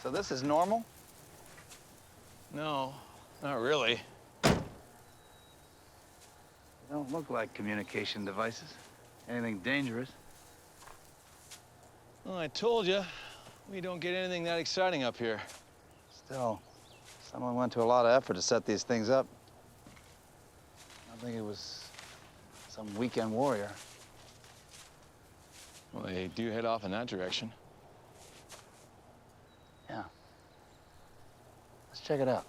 So this is normal? No, not really. They don't look like communication devices. Anything dangerous? Well, I told you, we don't get anything that exciting up here. Still, someone went to a lot of effort to set these things up. I think it was some weekend warrior. Well, they do head off in that direction. Yeah. Let's check it out.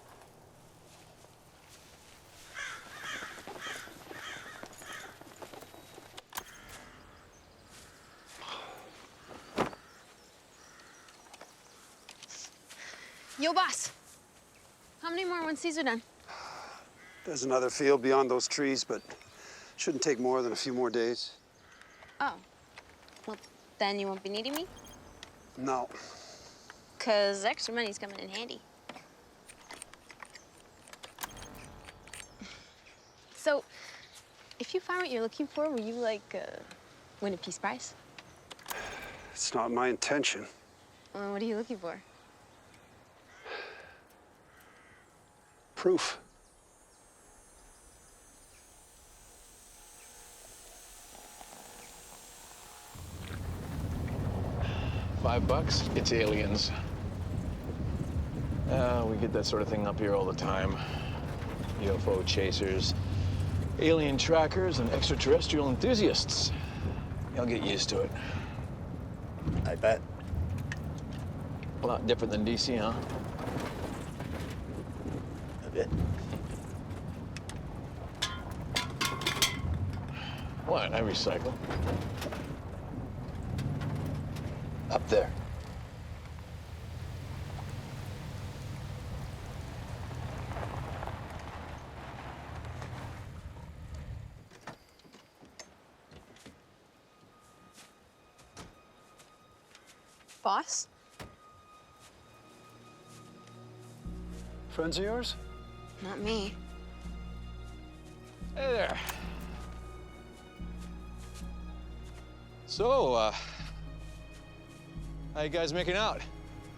Yo, boss. How many more once these are done? There's another field beyond those trees, but shouldn't take more than a few more days. Oh. Well, then you won't be needing me? No. 'Cause extra money's coming in handy. So, if you find what you're looking for, will you, like, win a Peace Prize? It's not my intention. Well, then what are you looking for? Proof. $5? It's aliens. We get that sort of thing up here all the time. UFO chasers, alien trackers, and extraterrestrial enthusiasts. You'll get used to it. I bet. A lot different than DC, huh? A bit. What? I recycle. Up there. Boss? Friends of yours? Not me. Hey there. So, how you guys making out?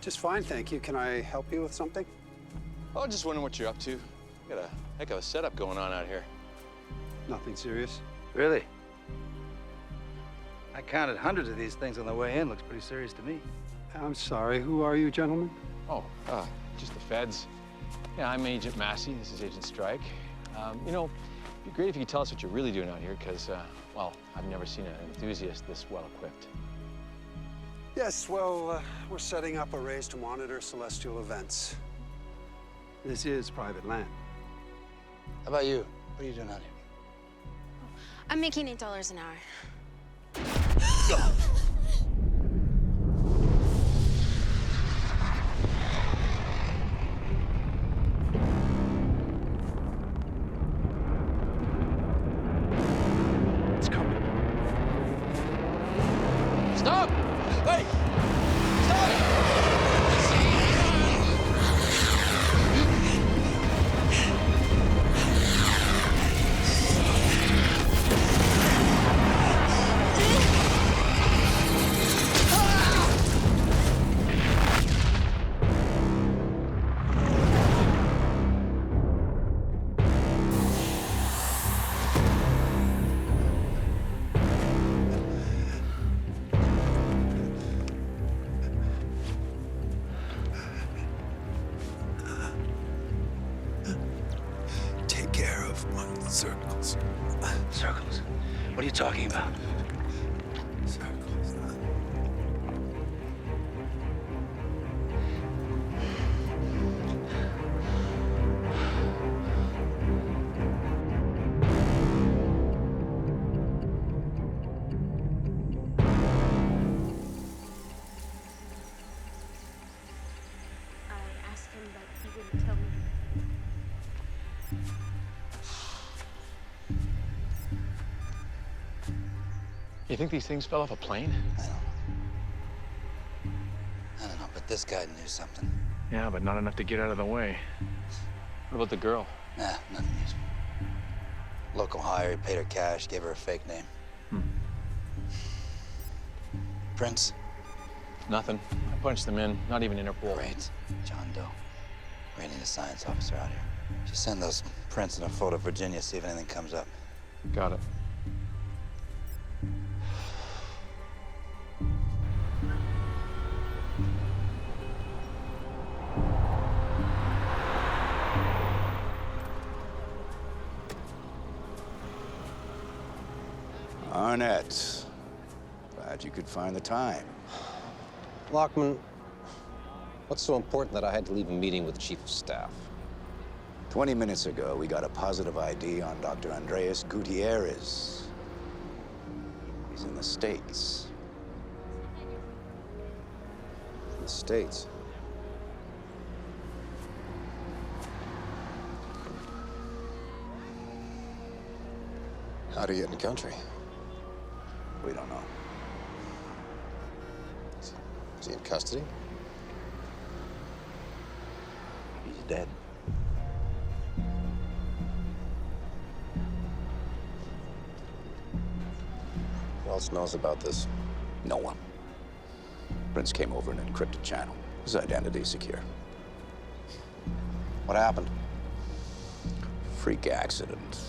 Just fine, thank you. Can I help you with something? Oh, just wondering what you're up to. Got a heck of a setup going on out here. Nothing serious. Really? I counted hundreds of these things on the way in. Looks pretty serious to me. I'm sorry, who are you gentlemen? Oh, just the feds. Yeah, I'm Agent Massey. This is Agent Strike. You know, it'd be great if you could tell us what you're really doing out here, because, well, I've never seen an enthusiast this well-equipped. Yes, well, we're setting up arrays to monitor celestial events. This is private land. How about you? What are you doing out here? I'm making $8 an hour. It's coming. Stop! Hey! Stop! Take care of my circles. Circles? What are you talking about? Circles. I asked him, but he wouldn't tell me. You think these things fell off a plane? I don't know, but this guy knew something. Yeah, but not enough to get out of the way. What about the girl? Nah, nothing useful. Local hire, he paid her cash, gave her a fake name. Prince? Nothing. I punched them in, not even Interpol. Great. John Doe. We need a science officer out here. Just send those prints and a photo of Virginia, see if anything comes up. Got it. Arnett, glad you could find the time. Rothman, what's so important that I had to leave a meeting with Chief of Staff? 20 minutes ago, we got a positive ID on Dr. Andreas Gutierrez. He's in the States. In the States? How do you get in the country? We don't know. Is he in custody? He's dead. Who else knows about this? No one. Prince came over an encrypted channel. His identity secure. What happened? Freak accident.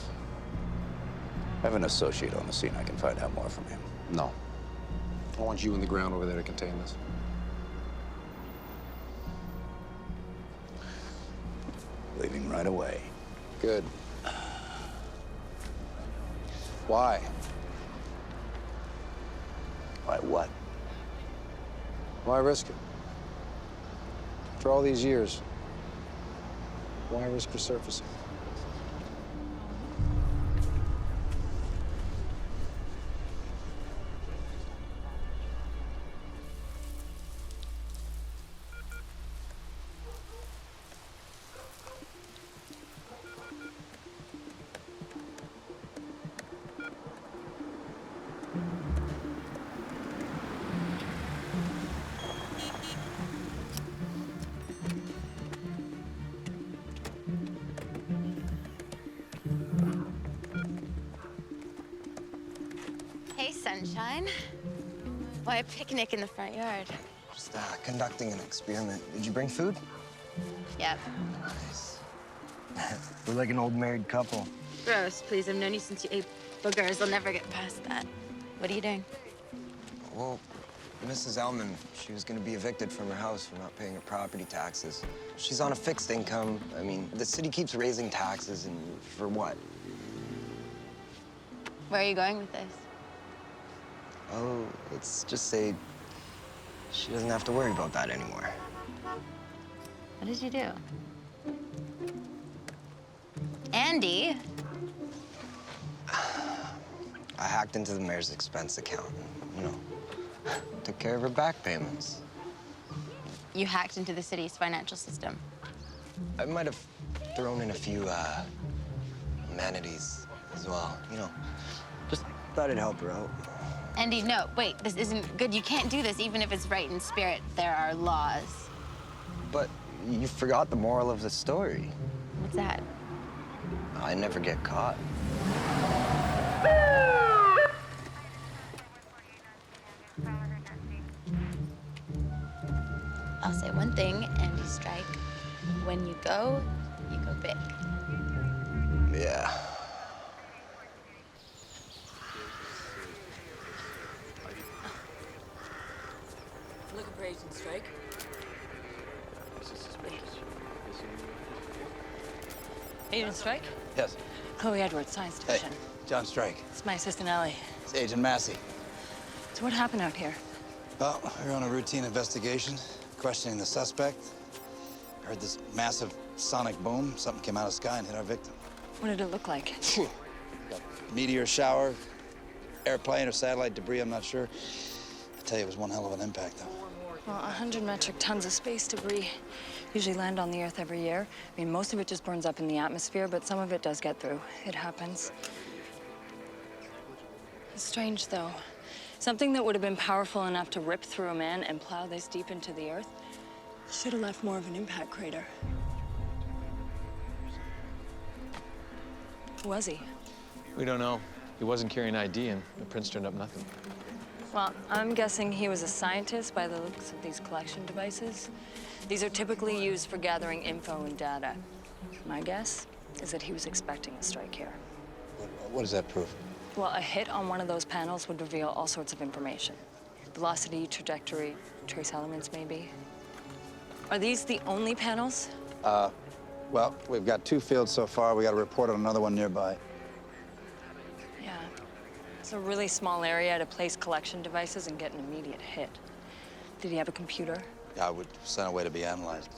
I have an associate on the scene. I can find out more from him. No. I want you in the ground over there to contain this. Leaving right away. Good. Why? Why what? Why risk it? After all these years, why risk resurfacing? Hey, sunshine. Why a picnic in the front yard? Just conducting an experiment. Did you bring food? Yep. Nice. We're like an old married couple. Gross. Please, I've known you since you ate boogers. I'll never get past that. What are you doing? Well, Mrs. Ellman, she was going to be evicted from her house for not paying her property taxes. She's on a fixed income. I mean, the city keeps raising taxes, and for what? Where are you going with this? Oh, let's just say she doesn't have to worry about that anymore. What did you do? Andy? I hacked into the mayor's expense account, you know, took care of her back payments. You hacked into the city's financial system. I might have thrown in a few amenities as well, you know. Just thought it'd help her out. Andy, no, wait, this isn't good. You can't do this, even if it's right in spirit. There are laws. But you forgot the moral of the story. What's that? I never get caught. I'll say one thing, Andy Strike. When you go big. Yeah. Looking for Agent Strike? Agent Strike? Yes. Chloe Edwards, Science Hey, Division. John Strike. It's my assistant, Ellie. It's Agent Massey. So what happened out here? Well, we're on a routine investigation, questioning the suspect. I heard this massive sonic boom. Something came out of the sky and hit our victim. What did it look like? Meteor shower, airplane or satellite debris, I'm not sure. I tell you, it was one hell of an impact, though. Well, 100 metric tons of space debris usually land on the Earth every year. I mean, most of it just burns up in the atmosphere, but some of it does get through. It happens. It's strange, though. Something that would have been powerful enough to rip through a man and plow this deep into the Earth should have left more of an impact crater. Who was he? We don't know. He wasn't carrying ID, and the prints turned up nothing. Well, I'm guessing he was a scientist by the looks of these collection devices. These are typically used for gathering info and data. My guess is that he was expecting a strike here. What does that prove? Well, a hit on one of those panels would reveal all sorts of information. Velocity, trajectory, trace elements, maybe. Are these the only panels? Well, we've got 2 fields so far. We got a report on another one nearby. Yeah. It's a really small area to place collection devices and get an immediate hit. Did he have a computer? Yeah, I would send away to be analyzed.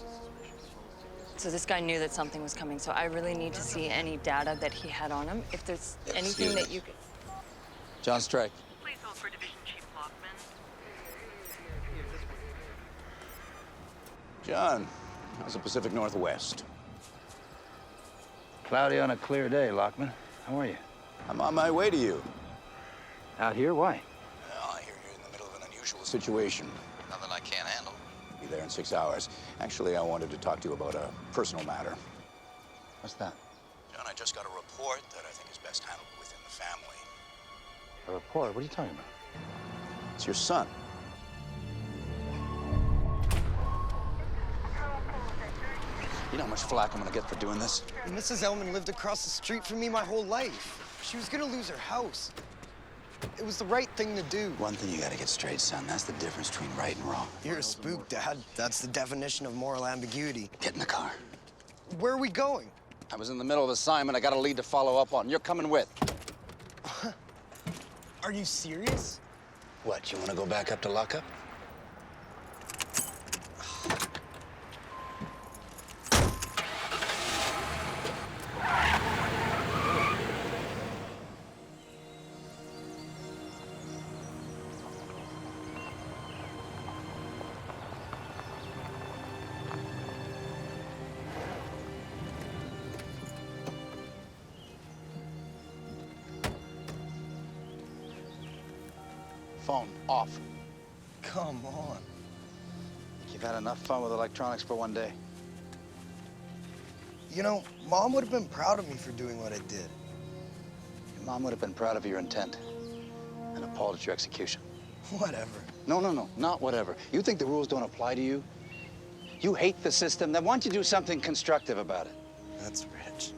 So this guy knew that something was coming, so I really need to see any data that he had on him. If there's anything that you could... John Strike. Please hold for Division Chief Rothman. John, how's the Pacific Northwest? Cloudy on a clear day, Lockman. How are you? I'm on my way to you. Out here? Why? Well, I hear you're in the middle of an unusual situation. Nothing I can't handle. Be there in 6 hours. Actually, I wanted to talk to you about a personal matter. What's that? John, I just got a report that I think is best handled within the family. A report? What are you talking about? It's your son. You know how much flack I'm gonna get for doing this? Mrs. Elman lived across the street from me my whole life. She was gonna lose her house. It was the right thing to do. One thing you gotta get straight, son. That's the difference between right and wrong. You're a spook, Dad. That's the definition of moral ambiguity. Get in the car. Where are we going? I was in the middle of assignment. I got a lead to follow up on. You're coming with. Are you serious? What, you wanna go back up to lockup? Phone off. Come on. You've had enough fun with electronics for one day. You know, Mom would have been proud of me for doing what I did. Your mom would have been proud of your intent and appalled at your execution. Whatever. No, not whatever. You think the rules don't apply to you? You hate the system, then why don't you do something constructive about it? That's rich.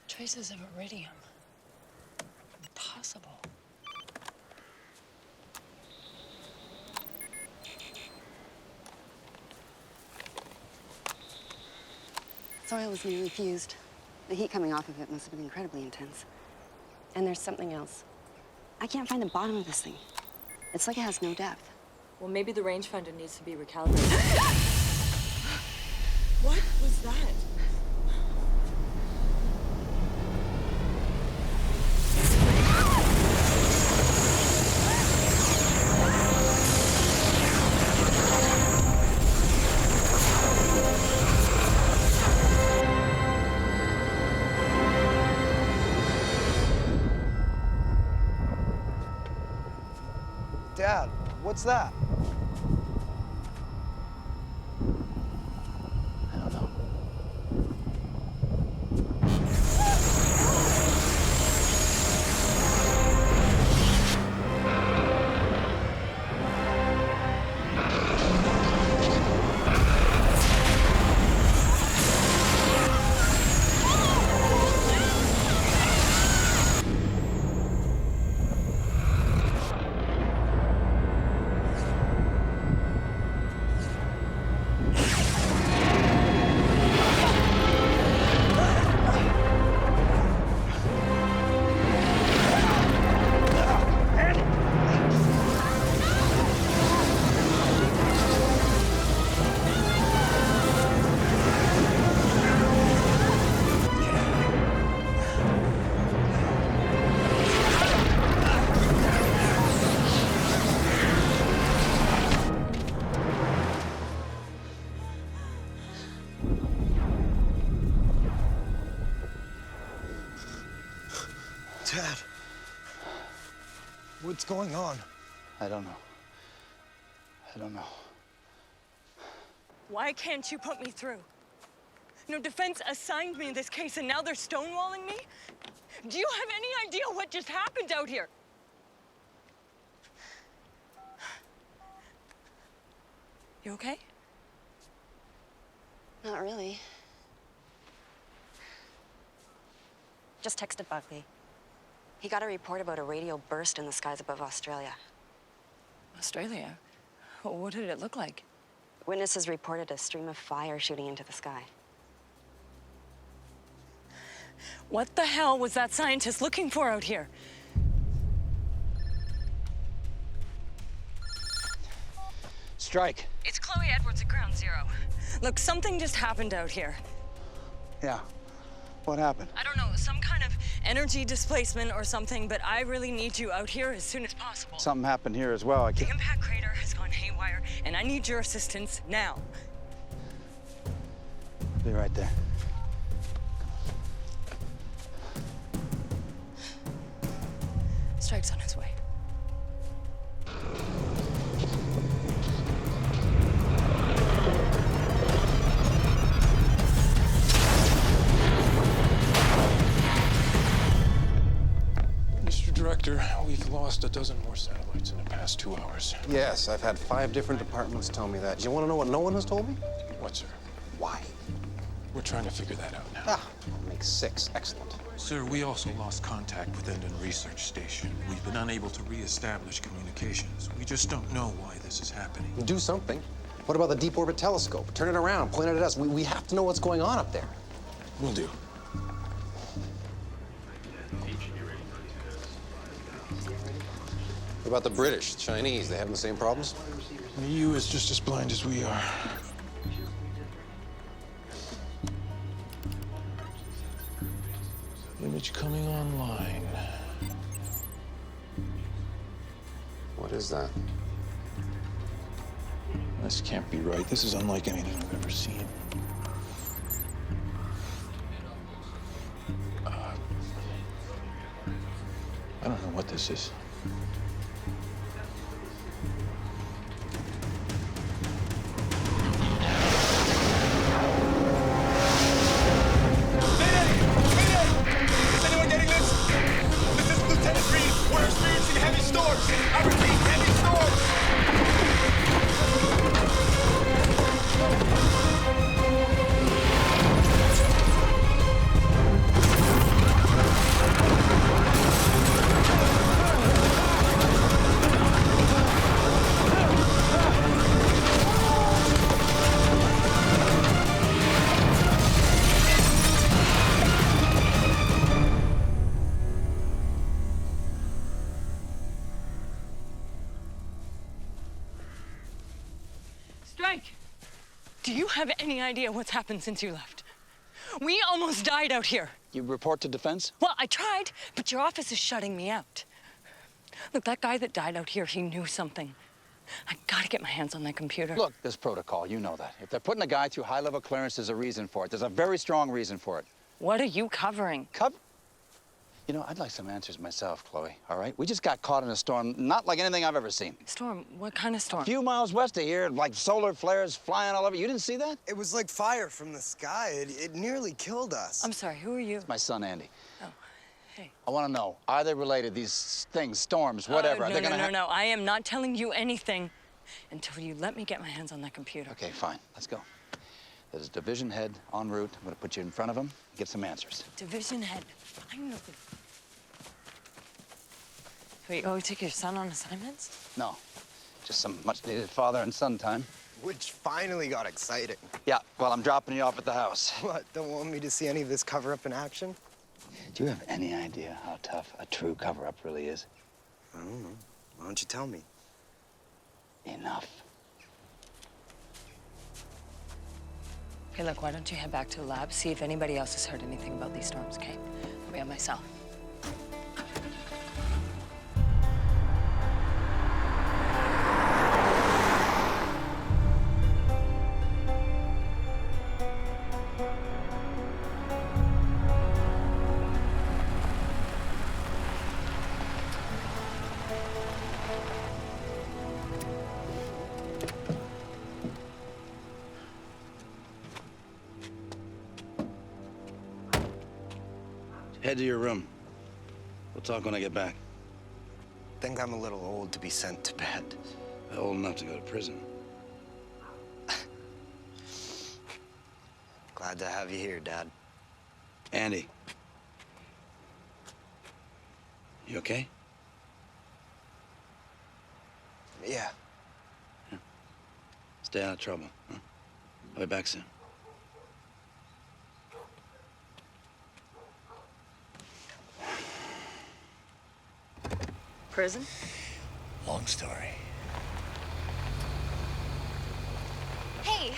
Traces of iridium. Impossible. Soil was nearly fused. The heat coming off of it must have been incredibly intense. And there's something else. I can't find the bottom of this thing. It's like it has no depth. Well, maybe the rangefinder needs to be recalibrated. What was that? Dad, what's that? I don't know. Dad, what's going on? I don't know. I don't know. Why can't you put me through? No, defense assigned me this case and now they're stonewalling me? Do you have any idea what just happened out here? You okay? Not really. Just texted Buckley. He got a report about a radio burst in the skies above Australia. Australia? What did it look like? Witnesses reported a stream of fire shooting into the sky. What the hell was that scientist looking for out here? Strike. It's Chloe Edwards at Ground Zero. Look, something just happened out here. Yeah. What happened? I don't know, some kind of energy displacement or something, but I really need you out here as soon as possible. Something happened here as well. The impact crater has gone haywire, and I need your assistance now. I'll be right there. Strike's on his way. Mr. Director, we've lost a dozen more satellites in the past 2 hours. Yes, I've had 5 different departments tell me that. Do you want to know what no one has told me? What, sir? Why? We're trying to figure that out now. Ah, makes 6. Excellent. Sir, we also lost contact with Endon Research Station. We've been unable to re-establish communications. We just don't know why this is happening. Do something. What about the deep orbit telescope? Turn it around, point it at us. We have to know what's going on up there. Will do. What about the British, the Chinese? They having the same problems? The EU is just as blind as we are. Image coming online. What is that? This can't be right. This is unlike anything I've ever seen. I don't know what this is. Do you have any idea what's happened since you left? We almost died out here. You report to defense? Well, I tried, but your office is shutting me out. Look, that guy that died out here, he knew something. I gotta get my hands on that computer. Look, there's protocol, you know that. If they're putting a guy through high-level clearance, there's a reason for it. There's a very strong reason for it. What are you covering? You know, I'd like some answers myself, Chloe, all right? We just got caught in a storm, not like anything I've ever seen. Storm? What kind of storm? A few miles west of here, like solar flares flying all over. You didn't see that? It was like fire from the sky. It nearly killed us. I'm sorry, who are you? It's my son, Andy. Oh, hey. I want to know, are they related, these things, storms, whatever? Are they gonna No. I am not telling you anything until you let me get my hands on that computer. Okay, fine. Let's go. There's a division head en route. I'm going to put you in front of him, get some answers. Division head? Finally. Wait, you take your son on assignments? No, just some much-needed father and son time. Which finally got exciting. Yeah, well, I'm dropping you off at the house. What, don't want me to see any of this cover-up in action? Do you have any idea how tough a true cover-up really is? I don't know. Why don't you tell me? Enough. Hey, look, why don't you head back to the lab, see if anybody else has heard anything about these storms, okay? I'll be on my cell. Head to your room. We'll talk when I get back. Think I'm a little old to be sent to bed. Old enough to go to prison. Glad to have you here, Dad. Andy. You okay? Yeah. Stay out of trouble, huh? I'll be back soon. Prison? Long story. Hey.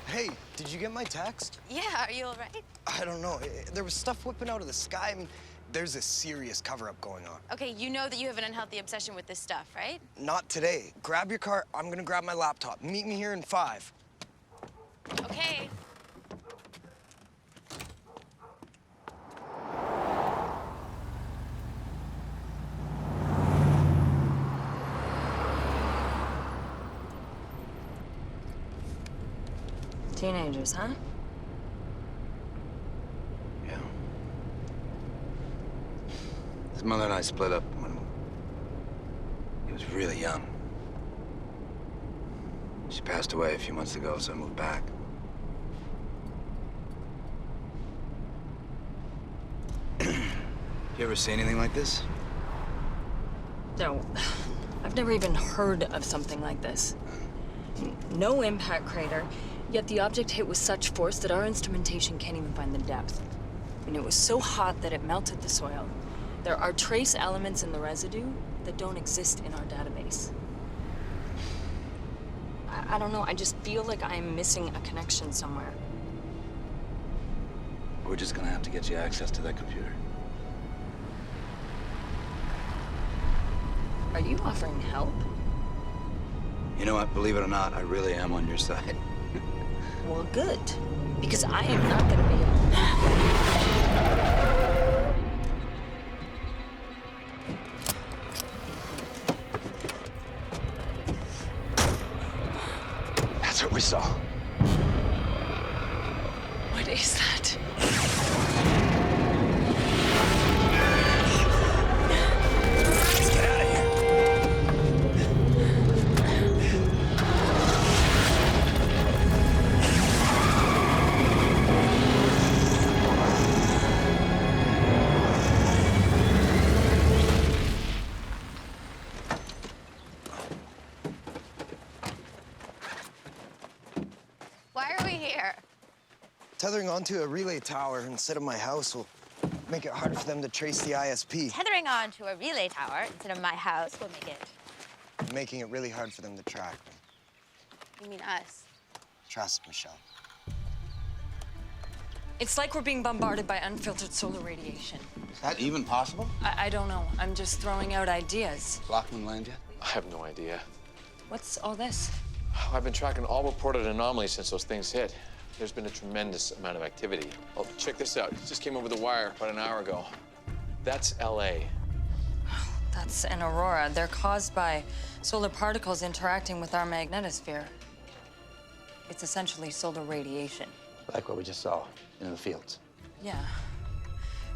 Hey, did you get my text? Yeah, are you all right? I don't know. There was stuff whipping out of the sky. I mean, there's a serious cover-up going on. Okay, you know that you have an unhealthy obsession with this stuff, right? Not today. Grab your car. I'm gonna grab my laptop. Meet me here in 5. Okay. Teenagers, huh? Yeah. His mother and I split up when he was really young. She passed away a few months ago, so I moved back. You ever see anything like this? No. I've never even heard of something like this. No impact crater, yet the object hit with such force that our instrumentation can't even find the depth. And it was so hot that it melted the soil. There are trace elements in the residue that don't exist in our database. I don't know, I just feel like I'm missing a connection somewhere. We're just gonna have to get you access to that computer. Are you offering help? You know what? Believe it or not, I really am on your side. Well, good. Because I am not gonna be. That's what we saw. What is that? Get out of here. Why are we here? Tethering onto a relay tower instead of my house will make it harder for them to trace the ISP. Tethering on to a relay tower instead of my house will make it. Making it really hard for them to track me. You mean us? Trust, Michelle. It's like we're being bombarded by unfiltered solar radiation. Is that even possible? I don't know. I'm just throwing out ideas. Rothman land yet? I have no idea. What's all this? I've been tracking all reported anomalies since those things hit. There's been a tremendous amount of activity. Oh, check this out. It just came over the wire about an hour ago. That's LA. That's an aurora. They're caused by solar particles interacting with our magnetosphere. It's essentially solar radiation. Like what we just saw in the fields. Yeah.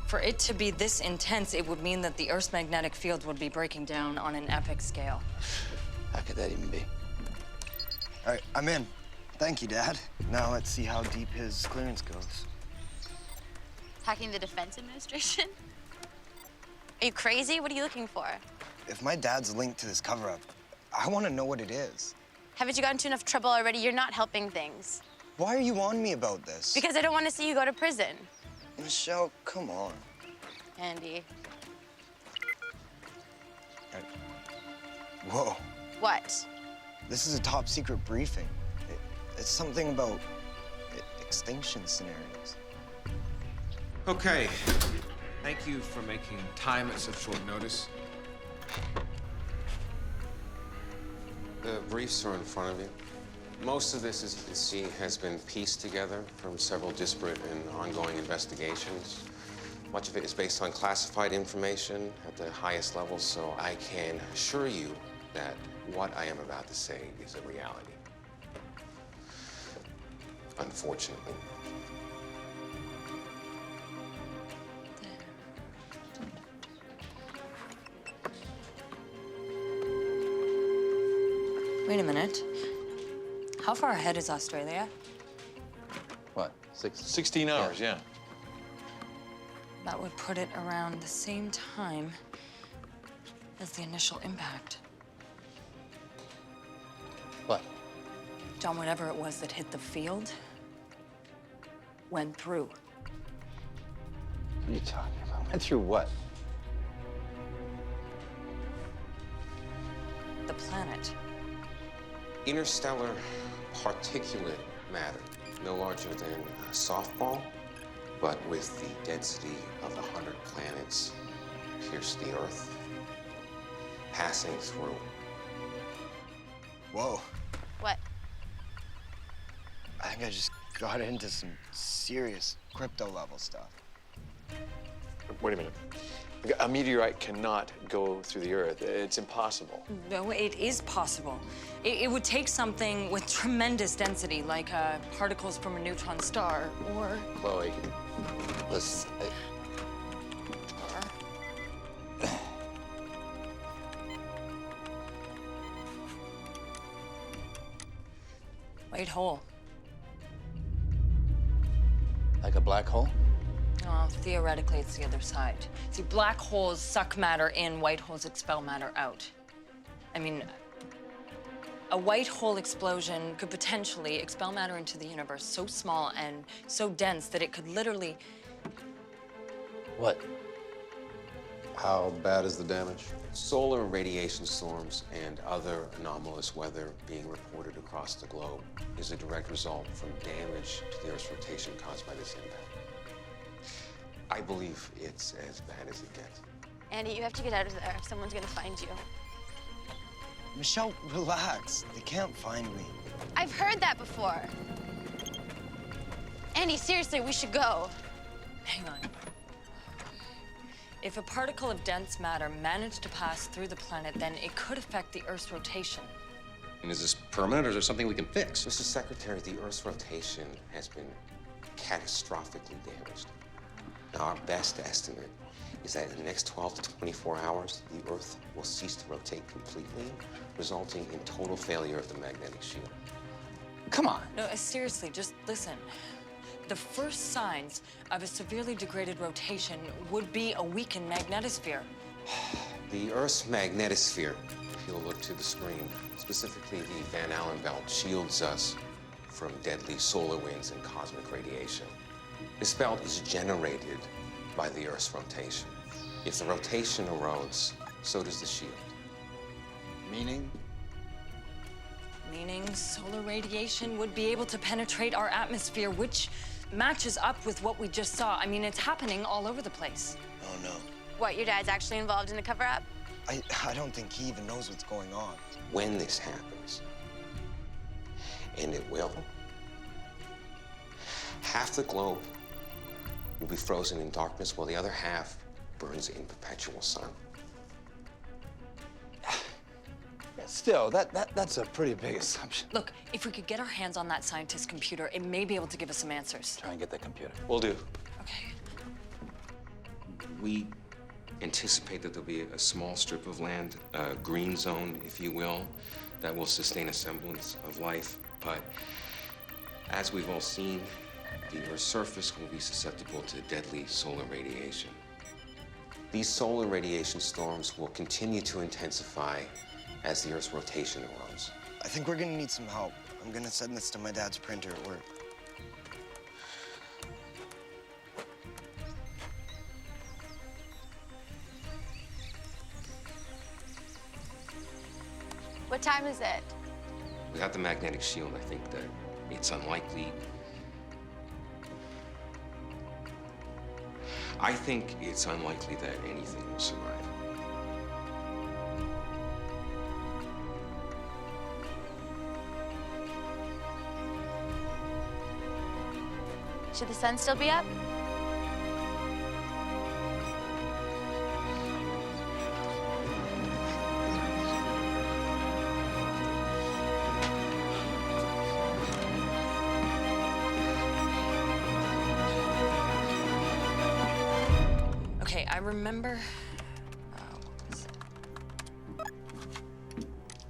For it to be this intense, it would mean that the Earth's magnetic field would be breaking down on an epic scale. How could that even be? All right, I'm in. Thank you, Dad. Now let's see how deep his clearance goes. Hacking the Defense Administration? Are you crazy? What are you looking for? If my dad's linked to this cover-up, I want to know what it is. Haven't you gotten into enough trouble already? You're not helping things. Why are you on me about this? Because I don't want to see you go to prison. Michelle, come on. Andy. Whoa. What? This is a top secret briefing. It's something about extinction scenarios. Okay. Thank you for making time at such short notice. The briefs are in front of you. Most of this, as you can see, has been pieced together from several disparate and ongoing investigations. Much of it is based on classified information at the highest levels, so I can assure you that what I am about to say is a reality. Unfortunately. Wait a minute. How far ahead is Australia? What, 16 hours, yeah. That would put it around the same time as the initial impact. What? John, whatever it was that hit the field went through. What are you talking about? Went through what? The planet. Interstellar particulate matter, no larger than a softball, but with the density of 100 planets, pierced the Earth, passing through. Whoa. What? I think I just got into some serious crypto level stuff. Wait a minute. A meteorite cannot go through the Earth. It's impossible. No, it is possible. It would take something with tremendous density, like particles from a neutron star, or... Chloe, listen. White hole. Like a black hole? Well, theoretically, it's the other side. See, black holes suck matter in, white holes expel matter out. I mean, a white hole explosion could potentially expel matter into the universe so small and so dense that it could literally... What? How bad is the damage? Solar radiation storms and other anomalous weather being reported across the globe is a direct result from damage to the Earth's rotation caused by this impact. I believe it's as bad as it gets. Andy, you have to get out of there. Someone's gonna find you. Michelle, relax. They can't find me. I've heard that before. Andy, seriously, we should go. Hang on. If a particle of dense matter managed to pass through the planet, then it could affect the Earth's rotation. And is this permanent, or is there something we can fix? Mr. Secretary, the Earth's rotation has been catastrophically damaged. Now, our best estimate is that in the next 12 to 24 hours, the Earth will cease to rotate completely, resulting in total failure of the magnetic shield. Come on. No, seriously, just listen. The first signs of a severely degraded rotation would be a weakened magnetosphere. The Earth's magnetosphere, if you'll look to the screen, specifically the Van Allen belt, shields us from deadly solar winds and cosmic radiation. This belt is generated by the Earth's rotation. If the rotation erodes, so does the shield. Meaning? Meaning solar radiation would be able to penetrate our atmosphere, which matches up with what we just saw. I mean, it's happening all over the place. Oh, no. What, your dad's actually involved in a cover-up? I don't think he even knows what's going on. When this happens, and it will, half the globe will be frozen in darkness while the other half burns in perpetual sun. Still, that's a pretty big assumption. Look, if we could get our hands on that scientist's computer, it may be able to give us some answers. Try and get that computer. Will do. Okay. We anticipate that there'll be a small strip of land, a green zone, if you will, that will sustain a semblance of life. But as we've all seen, the Earth's surface will be susceptible to deadly solar radiation. These solar radiation storms will continue to intensify as the Earth's rotation erodes. I think we're gonna need some help. I'm gonna send this to my dad's printer at work. What time is it? Without the magnetic shield, I think that it's unlikely. I think it's unlikely that anything will survive. Should the sun still be up? Okay, I remember...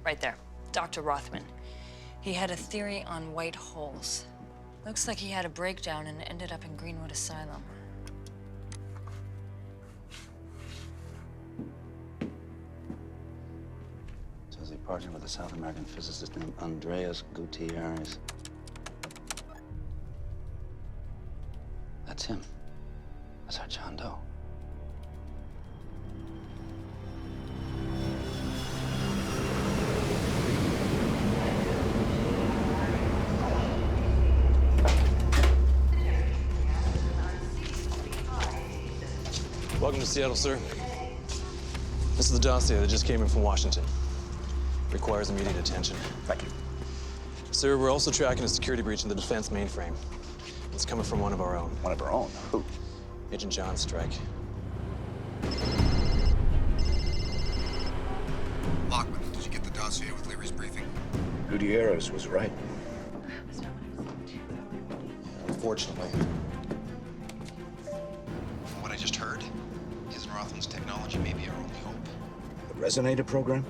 right there. Dr. Rothman. He had a theory on white holes. Looks like he had a breakdown and ended up in Greenwood Asylum. Says he partnered with a South American physicist named Andreas Gutierrez. That's him. That's our John Doe. Welcome to Seattle, sir. This is the dossier that just came in from Washington. Requires immediate attention. Thank you. Sir, we're also tracking a security breach in the defense mainframe. It's coming from one of our own. One of our own? Who? Agent John Strike. Lockman, did you get the dossier with Leary's briefing? Gutierrez was right. Unfortunately. From what I just heard, his and Rothman's technology may be our only hope. The resonator program?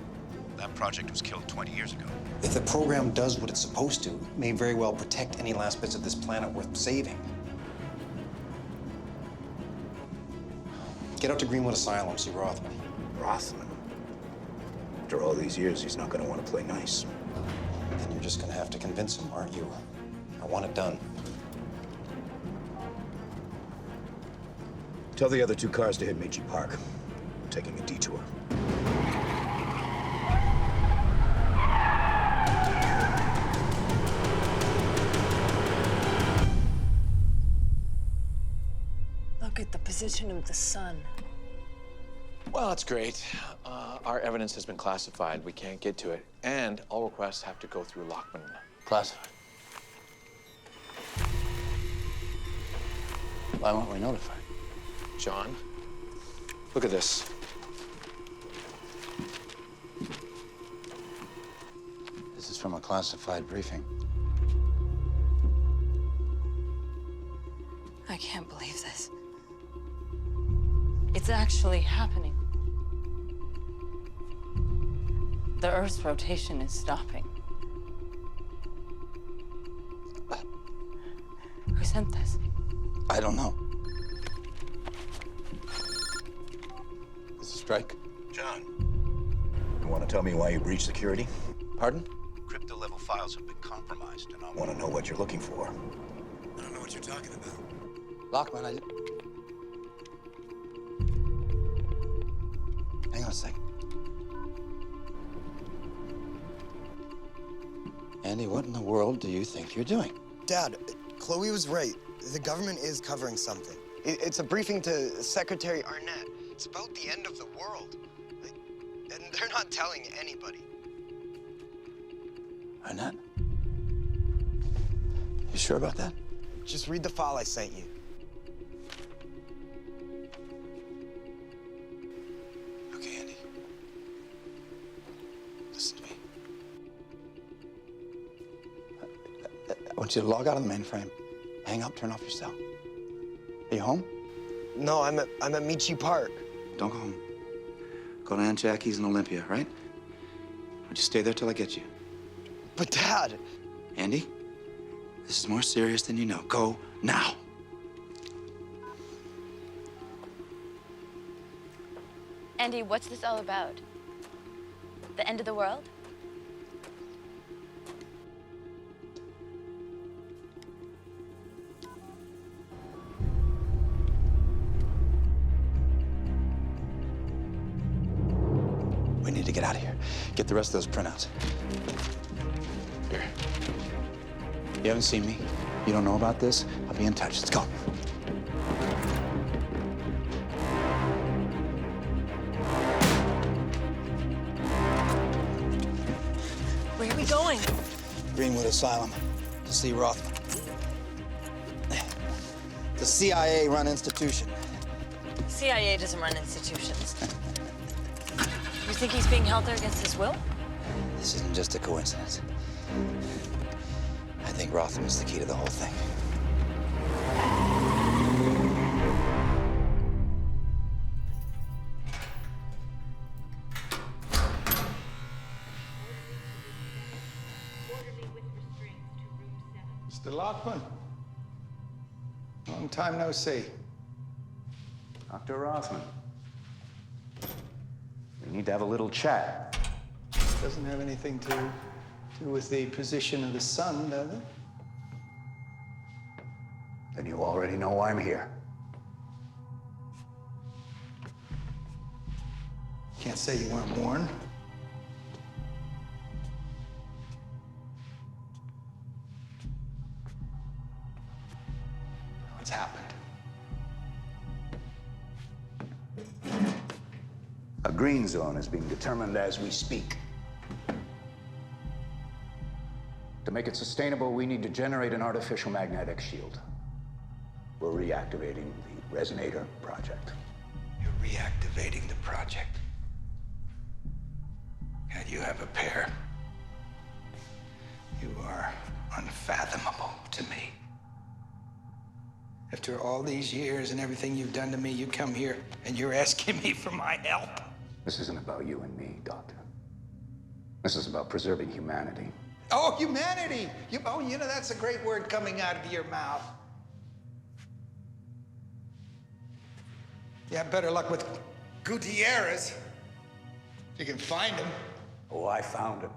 That project was killed 20 years ago. If the program does what it's supposed to, it may very well protect any last bits of this planet worth saving. Get out to Greenwood Asylum, see Rothman. Rothman? After all these years, he's not going to want to play nice. Then you're just going to have to convince him, aren't you? I want it done. Tell the other two cars to hit Meiji Park. We're taking a detour. Look at the position of the sun. Well, that's great. Our evidence has been classified. We can't get to it. And all requests have to go through Lockman. Classified. Why weren't we notified? John, look at this. This is from a classified briefing. I can't believe this. It's actually happening. The Earth's rotation is stopping. Who sent this? I don't know. This is Strike. John, you want to tell me why you breached security? Pardon? Crypto-level files have been compromised, and I want to know what you're looking for. I don't know what you're talking about. Lockman, Hang on a second. Andy, what in the world do you think you're doing? Dad, Chloe was right. The government is covering something. It's a briefing to Secretary Arnett. It's about the end of the world. And they're not telling anybody. Arnett? You sure about that? Just read the file I sent you. Okay, Andy. Listen to me. I want you to log out of the mainframe. Hang up, turn off your cell. Are you home? No, I'm at Michi Park. Don't go home. Go to Aunt Jackie's in Olympia, right? Would you stay there till I get you? But Dad... Andy, this is more serious than you know. Go now. Andy, what's this all about? The end of the world? We need to get out of here. Get the rest of those printouts. Here. You haven't seen me. You don't know about this. I'll be in touch. Let's go. Where are we going? Greenwood Asylum to see Rothman. The CIA-run institution. CIA doesn't run institutions. You think he's being held there against his will? This isn't just a coincidence. I think Rothman is the key to the whole thing. Mr. Lockman. Long time no see. Dr. Rothman. We need to have a little chat. Doesn't have anything to do with the position of the sun, does it? Then you already know why I'm here. Can't say you weren't warned. What's happened? A green zone is being determined as we speak. To make it sustainable, we need to generate an artificial magnetic shield. We're reactivating the resonator project. You're reactivating the project. And you have a pair. You are unfathomable to me. After all these years and everything you've done to me, you come here and you're asking me for my help. This isn't about you and me, Doctor. This is about preserving humanity. Oh, humanity! You know, that's a great word coming out of your mouth. You have better luck with Gutierrez. If you can find him. Oh, I found him.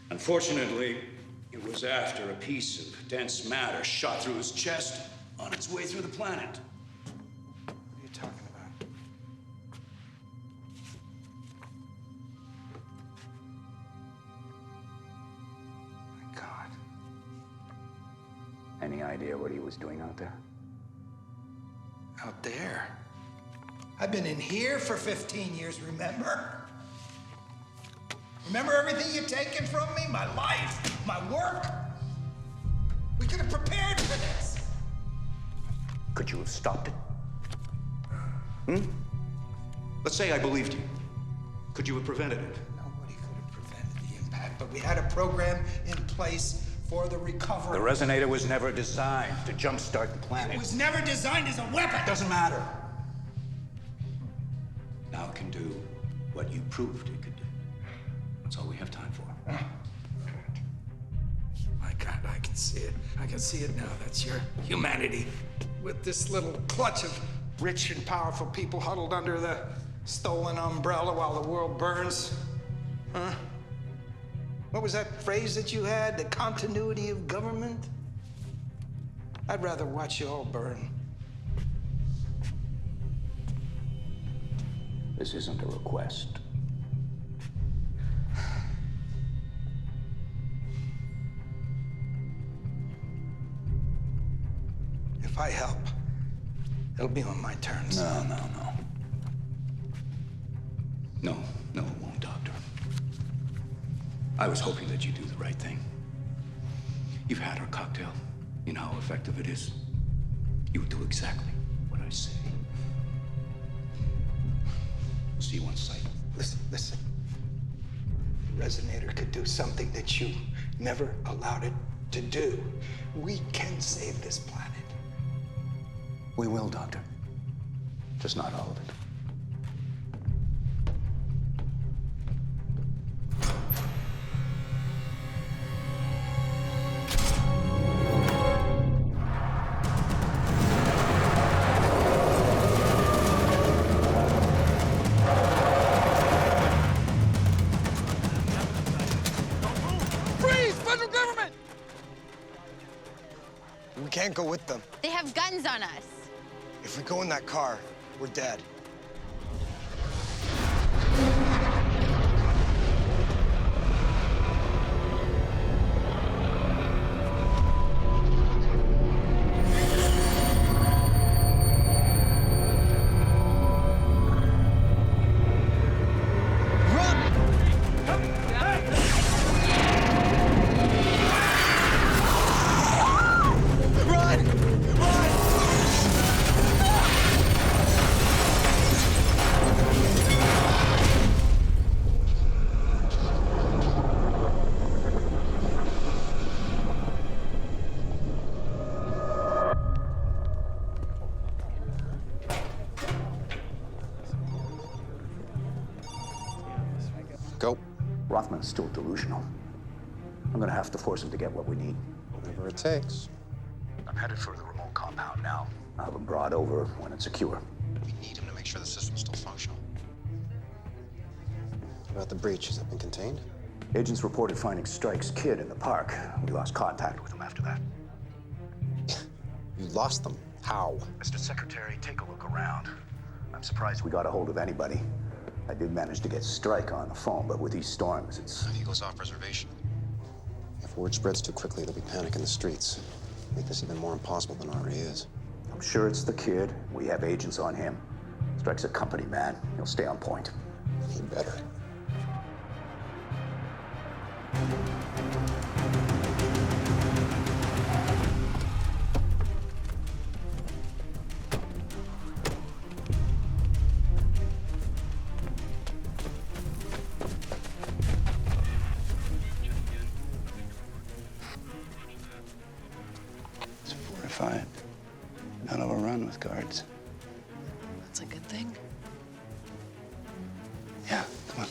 Unfortunately, it was after a piece of dense matter shot through his chest on its way through the planet. What are you talking about? My God. Any idea what he was doing out there? Out there? I've been in here for 15 years, remember? Remember everything you've taken from me? My life, my work? We could have prepared for this. Could you have stopped it? Let's say I believed you. Could you have prevented it? Nobody could have prevented the impact, but we had a program in place for the recovery. The resonator was never designed to jumpstart the planet. It was never designed as a weapon. Doesn't matter. Now it can do what you proved it could do. That's all we have time for. My God, I can see it. I can see it now. That's your humanity. With this little clutch of rich and powerful people huddled under the stolen umbrella while the world burns. Huh? What was that phrase that you had? The continuity of government? I'd rather watch you all burn. This isn't a request. If I help, it'll be on my terms. No. No, it won't, Doctor. I was hoping that you'd do the right thing. You've had our cocktail. You know how effective it is. You would do exactly what I say. See you on site. Listen. The resonator could do something that you never allowed it to do. We can save this planet. We will, Doctor. Just not all of it. We can't go with them. They have guns on us. If we go in that car, we're dead. Go. Rothman's still delusional. I'm gonna have to force him to get what we need. Whatever it takes. I'm headed for the remote compound now. I'll have him brought over when it's secure. We need him to make sure the system's still functional. What about the breach? Has it been contained? Agents reported finding Strike's kid in the park. We lost contact with him after that. You lost them. How? Mr. Secretary, take a look around. I'm surprised we got a hold of anybody. I did manage to get Strike on the phone, but with these storms, it's... If he goes off reservation. If word spreads too quickly, there'll be panic in the streets. Make this even more impossible than it already is. I'm sure it's the kid. We have agents on him. Strike's a company man. He'll stay on point. He better. It's 4 to 5. Hell of a run with guards. That's a good thing. Yeah, come on.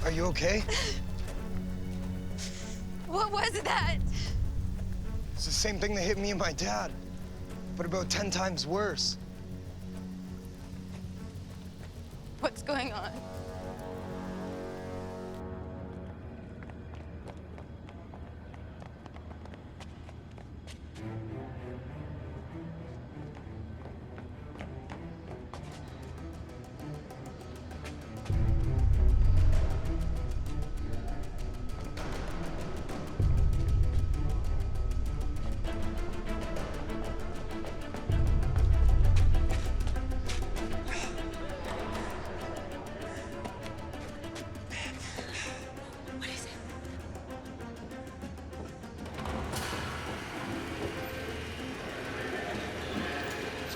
Are you okay? What was that? It's the same thing that hit me and my dad, but about 10 times worse. What's going on?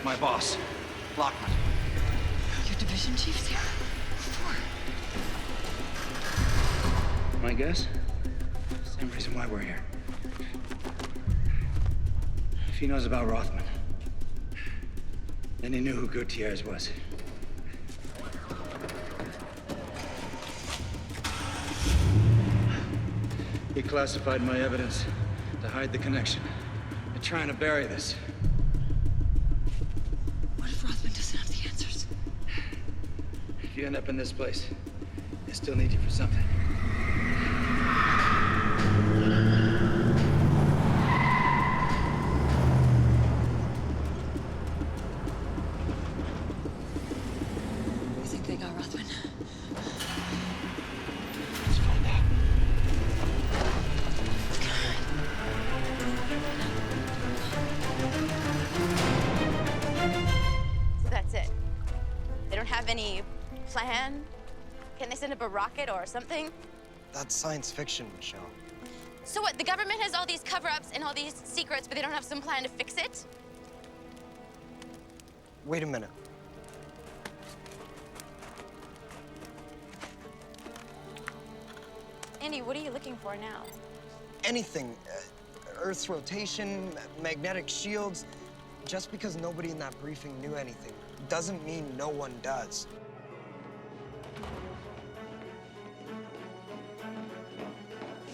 My boss, Rothman. Your division chief's here? My guess? Same reason why we're here. If he knows about Rothman, then he knew who Gutierrez was. He classified my evidence to hide the connection. They're trying to bury this. What if Rothman doesn't have the answers? If you end up in this place, they still need you for something. You think they got Rothman? Let's find out. So that's it. They don't have any plan? Can they send up a rocket or something? That's science fiction, Michelle. So what, the government has all these cover-ups and all these secrets, but they don't have some plan to fix it? Wait a minute. Andy, what are you looking for now? Anything. Earth's rotation, magnetic shields. Just because nobody in that briefing knew anything doesn't mean no one does.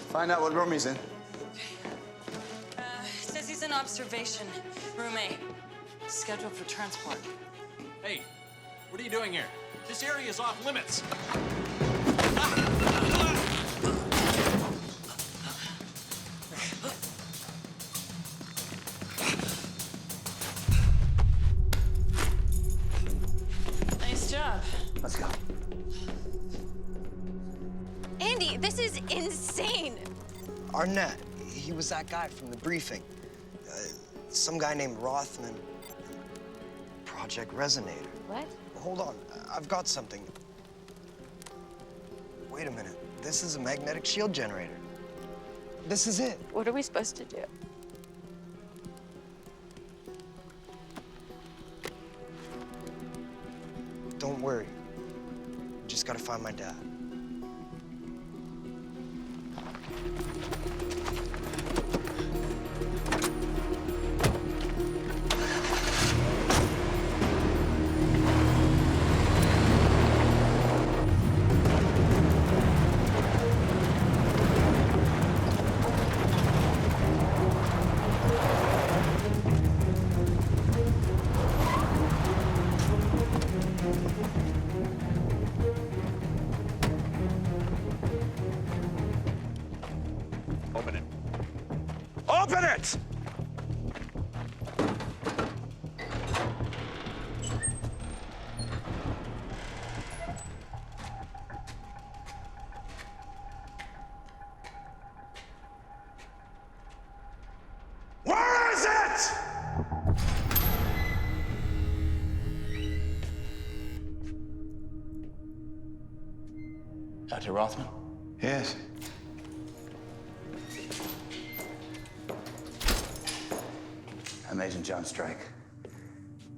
Find out what room he's in. Says he's in observation. Room A. Scheduled for transport. Hey, what are you doing here? This area is off limits. Nice job. Let's go. Andy, this is insane. Arnett, he was that guy from the briefing. Some guy named Rothman. Project Resonator. What? Hold on, I've got something. Wait a minute. This is a magnetic shield generator. This is it. What are we supposed to do? Don't worry. just gotta find my dad. Open it. Open it! Where is it? Dr. Rothman? Yes. I'm Agent John Strike.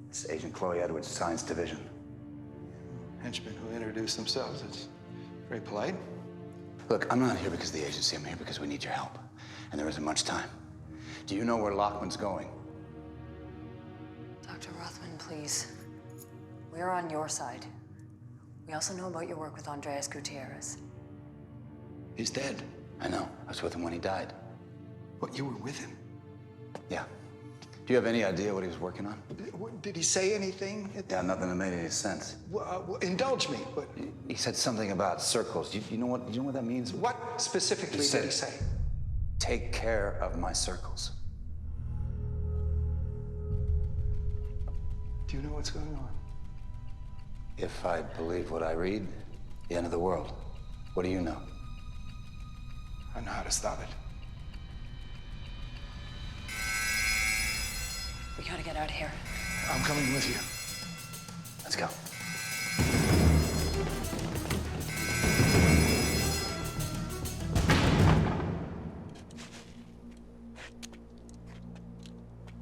It's Agent Chloe Edwards, Science Division. Henchmen who introduce themselves. It's very polite. Look, I'm not here because of the agency. I'm here because we need your help. And there isn't much time. Do you know where Lockman's going? Dr. Rothman, please. We're on your side. We also know about your work with Andreas Gutierrez. He's dead. I know. I was with him when he died. What, you were with him? Yeah. Do you have any idea what he was working on? Did he say anything? Yeah, nothing that made any sense. Indulge me, but... He said something about circles. You know what that means? What specifically did he say? Take care of my circles. Do you know what's going on? If I believe what I read, the end of the world. What do you know? I know how to stop it. We gotta get out of here. I'm coming with you. Let's go.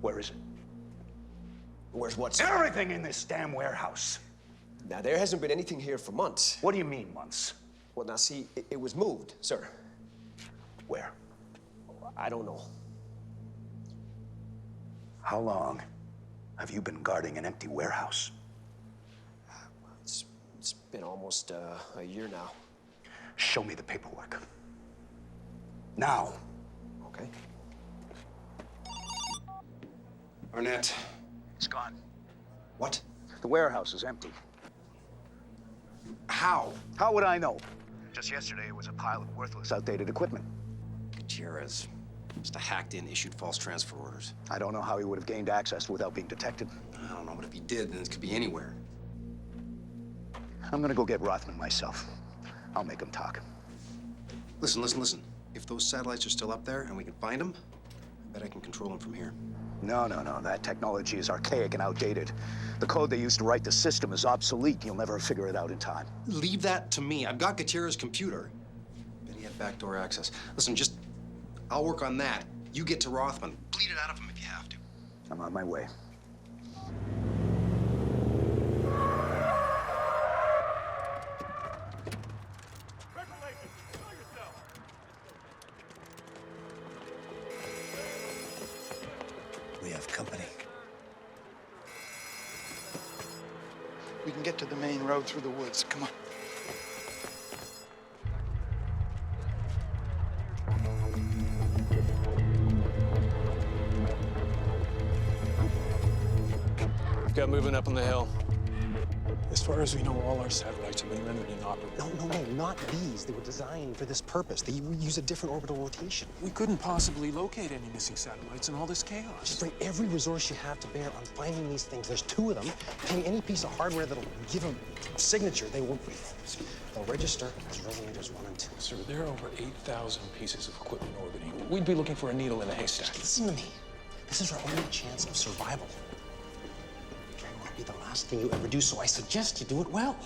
Where is it? Where's what? Everything in this damn warehouse. Now, there hasn't been anything here for months. What do you mean, months? Well, now, see, it was moved, sir. Where? I don't know. How long have you been guarding an empty warehouse? It's been almost a year now. Show me the paperwork. Now. Okay. Arnett. It's gone. What? The warehouse is empty. How? How would I know? Just yesterday, it was a pile of worthless, outdated equipment. Gutierrez just hacked in, issued false transfer orders. I don't know how he would have gained access without being detected. I don't know, but if he did, then it could be anywhere. I'm gonna go get Rothman myself. I'll make him talk. Listen. If those satellites are still up there and we can find them, I bet I can control them from here. No. That technology is archaic and outdated. The code they used to write the system is obsolete. You'll never figure it out in time. Leave that to me. I've got Gutierrez's computer. Bet he had backdoor access. Listen, I'll work on that. You get to Rothman. Bleed it out of him if you have to. I'm on my way. We have company. We can get to the main road through the woods. Come on. Got moving up on the hill. As far as we know, all our satellites have been rendered inoperable. No, not these. They were designed for this purpose. They use a different orbital rotation. We couldn't possibly locate any missing satellites in all this chaos. Just bring every resource you have to bear on finding these things. There's 2 of them. Ping any piece of hardware that'll give them a signature. They'll register as resonators 1 and 2. Sir, there are over 8,000 pieces of equipment orbiting. We'd be looking for a needle in a haystack. Listen to me. This is our only chance of survival. Be the last thing you ever do, so I suggest you do it well.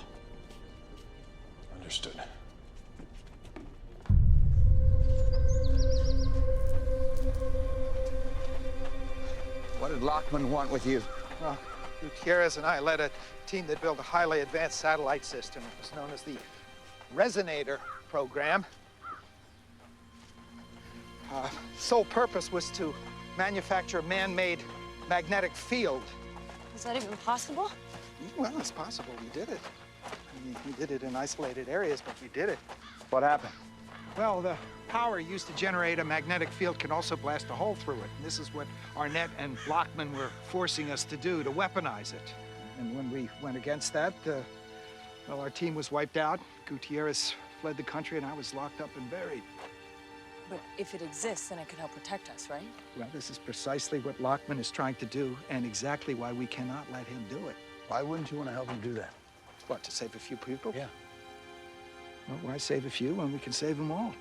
Understood. What did Lockman want with you? Well, Gutierrez and I led a team that built a highly advanced satellite system. It was known as the Resonator program. Sole purpose was to manufacture a man-made magnetic field. Is that even possible? Well, it's possible. We did it. I mean, we did it in isolated areas, but we did it. What happened? Well, the power used to generate a magnetic field can also blast a hole through it. And this is what Arnett and Lockman were forcing us to do, to weaponize it. And when we went against that, well, our team was wiped out. Gutierrez fled the country, and I was locked up and buried. But if it exists, then it could help protect us, right? Well, this is precisely what Lockman is trying to do, and exactly why we cannot let him do it. Why wouldn't you want to help him do that? What, to save a few people? Yeah. Well, why save a few when we can save them all?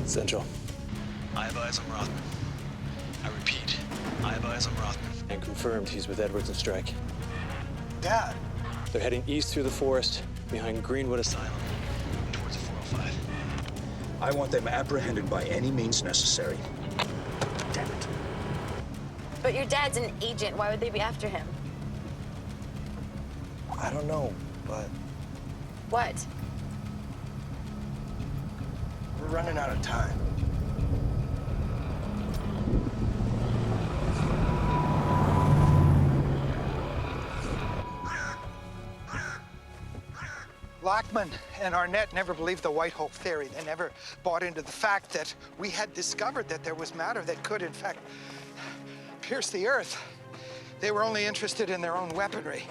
Central. I have eyes on Rothman. I repeat, I have eyes on Rothman. And confirmed he's with Edwards and Strike. Dad! They're heading east through the forest behind Greenwood Asylum towards the 405. I want them apprehended by any means necessary. Damn it. But your dad's an agent. Why would they be after him? I don't know, but What? we're running out of time. Lockman and Arnett never believed the white hope theory. They never bought into the fact that we had discovered that there was matter that could, in fact, pierce the Earth. They were only interested in their own weaponry.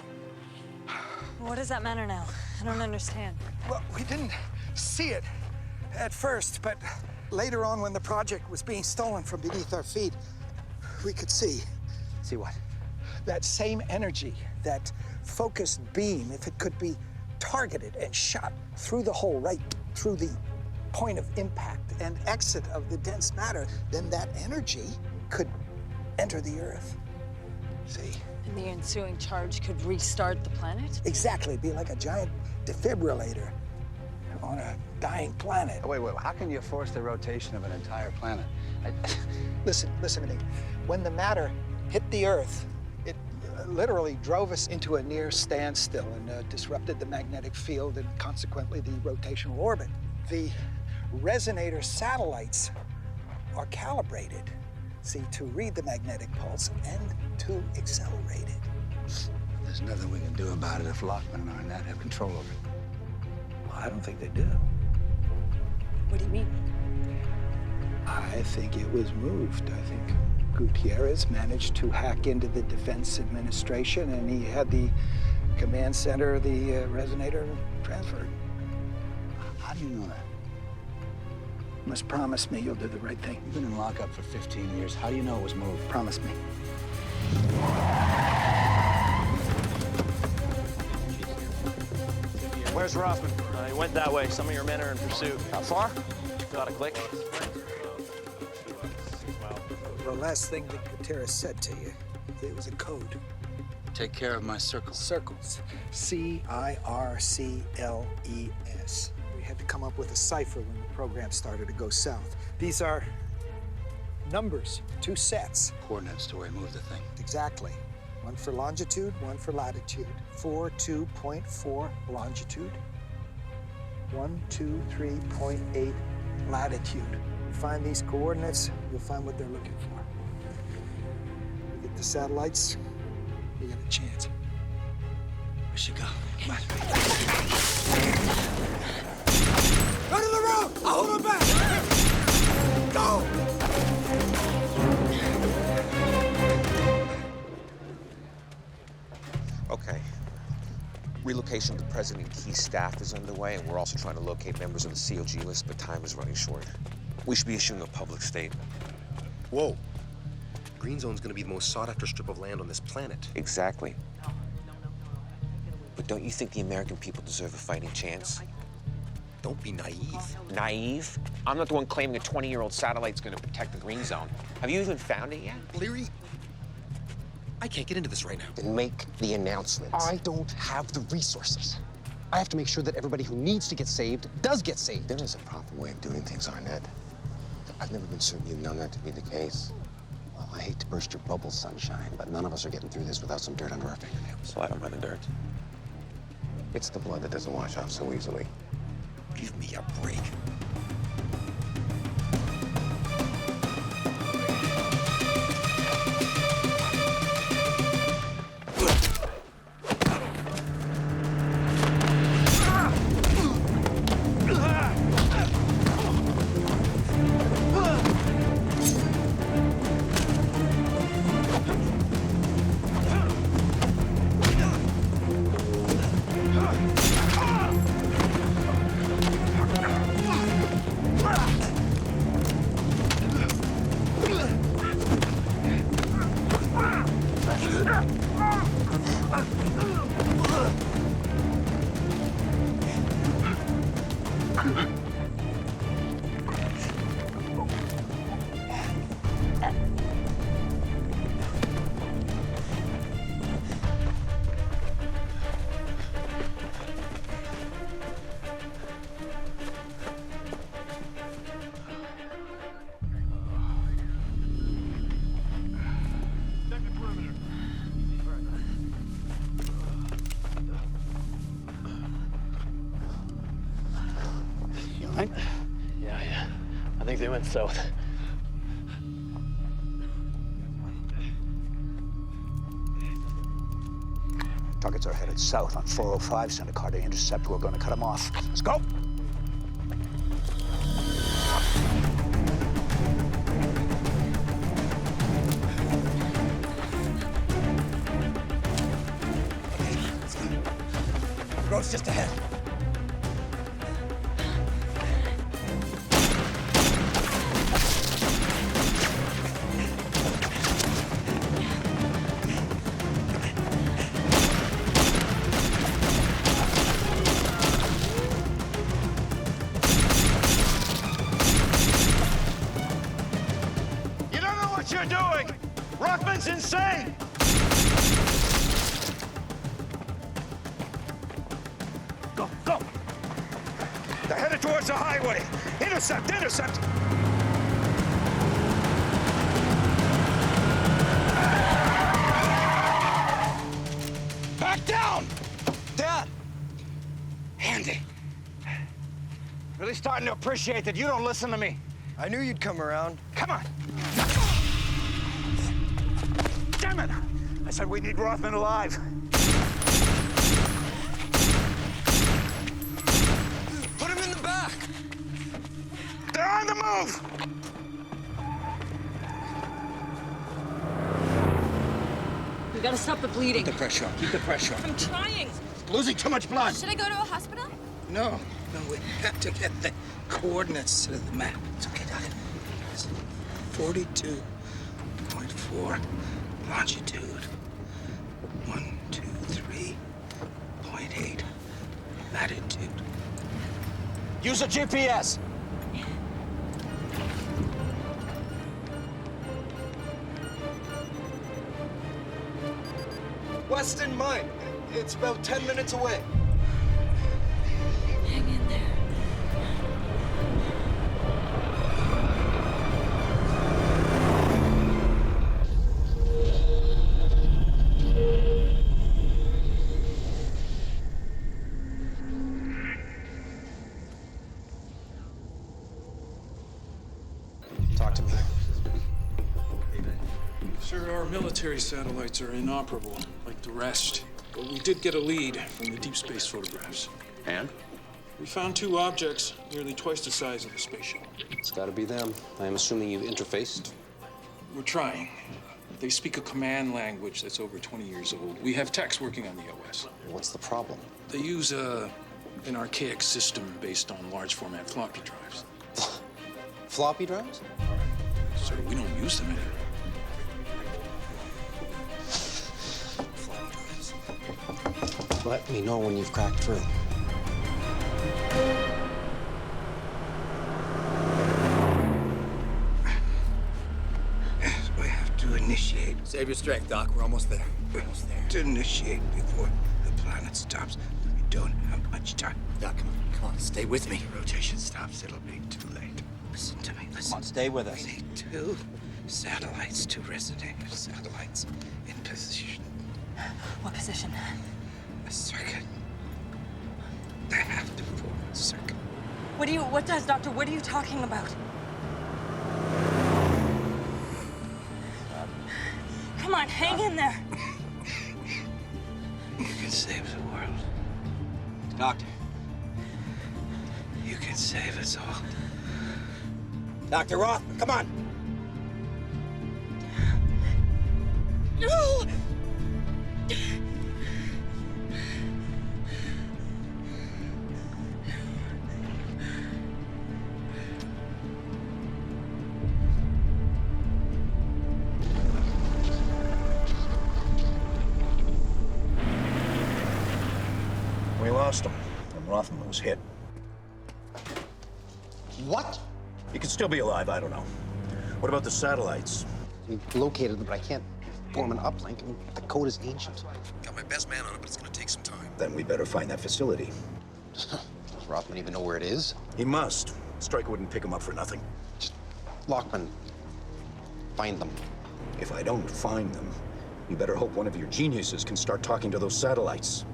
What does that matter now? I don't understand. Well, we didn't see it at first, but later on when the project was being stolen from beneath our feet, we could see. See what? That same energy, that focused beam, if it could be targeted and shot through the hole, right through the point of impact and exit of the dense matter, then that energy could enter the Earth. See? And the ensuing charge could restart the planet? Exactly, be like a giant defibrillator on a dying planet. Wait, how can you force the rotation of an entire planet? Listen to me. When the matter hit the Earth, it literally drove us into a near standstill and disrupted the magnetic field and consequently the rotational orbit. The resonator satellites are calibrated, see, to read the magnetic pulse and to accelerate it. There's nothing we can do about it if Lockman and Arnett have control over it. Well, I don't think they do. What do you mean? I think it was moved. I think Gutierrez managed to hack into the Defense Administration, and he had the command center of the resonator transferred. How do you know that? You must promise me you'll do the right thing. You've been in lockup for 15 years. How do you know it was moved? Promise me. Where's Rothman? He went that way. Some of your men are in pursuit. How far? Got a click. The last thing that Gutierrez said to you, it was a code. Take care of my circles. Circles. C-I-R-C-L-E-S. We had to come up with a cipher when the program started to go south. These are numbers, 2 sets. Coordinates to where he moved the thing. Exactly. One for longitude, one for latitude. 42.4 longitude. 123.8 latitude. Find these coordinates, you'll find what they're looking for. We get the satellites, we got a chance. We should go. Come on. Go to the road! I'll hold him back! Go! Okay. Relocation of the president and key staff is underway, and we're also trying to locate members of the COG list, but time is running short. We should be issuing a public statement. Whoa. Green Zone's gonna be the most sought-after strip of land on this planet. Exactly. But don't you think the American people deserve a fighting chance? Don't be naive. Naive? I'm not the one claiming a 20-year-old satellite's gonna protect the green zone. Have you even found it yet? Leary, I can't get into this right now. Then make the announcement. I don't have the resources. I have to make sure that everybody who needs to get saved does get saved. There is a proper way of doing things, Arnett. I've never been certain you've known that to be the case. Well, I hate to burst your bubble, Sunshine, but none of us are getting through this without some dirt under our fingernails. Slide on by the dirt. It's the blood that doesn't wash off so easily. Give me a break. Yeah. I think they went south. Targets are headed south on 405. Send a car to intercept. We're going to cut them off. Let's go. Road's just ahead. You don't know what you're doing! Rothman's insane! Go! They're headed towards the highway. Intercept! Back down! Dad! Andy. Really starting to appreciate that you don't listen to me. I knew you'd come around. Come on! Damn it! I said we need Rothman alive. Put him in the back! They're on the move! We gotta stop the bleeding. Keep the pressure on. Keep the pressure on. I'm trying. Losing too much blood. Should I go to a hospital? No, we have to get the coordinates to the map. It's okay, Doc. It's 42.4 longitude. 123.8 latitude. Use a GPS. Weston Mine. It's about 10 minutes away. Hang in there. Talk to me. Sir, our military satellites are inoperable, like the rest. But we did get a lead from the deep space photographs. And? We found two objects nearly twice the size of the space shuttle. It's gotta be them. I am assuming you've interfaced. We're trying. They speak a command language that's over 20 years old. We have techs working on the OS. What's the problem? They use an archaic system based on large format floppy drives. Floppy drives? Sir, we don't use them anymore. Let me know when you've cracked through. Save your strength, Doc. We're almost there. Almost there. To initiate before the planet stops. We don't have much time. Doc, come on, stay with me. Rotation stops. It'll be too late. Listen to me. Listen. Come on, stay with us. We need 2 satellites, 2 resonator satellites in position. What position? A circuit. They have to form a circuit. What does, Doctor? What are you talking about? Come on, hang in there. You can save the world. Doctor. You can save us all. Dr. Rothman, come on. No! We lost him when Rothman was hit. What? He could still be alive, I don't know. What about the satellites? We located them, but I can't form an uplink. I mean, the code is ancient. Got my best man on it, but it's gonna take some time. Then we better find that facility. Does Rothman even know where it is? He must. Stryker wouldn't pick him up for nothing. Just, Lockman, find them. If I don't find them, you better hope one of your geniuses can start talking to those satellites.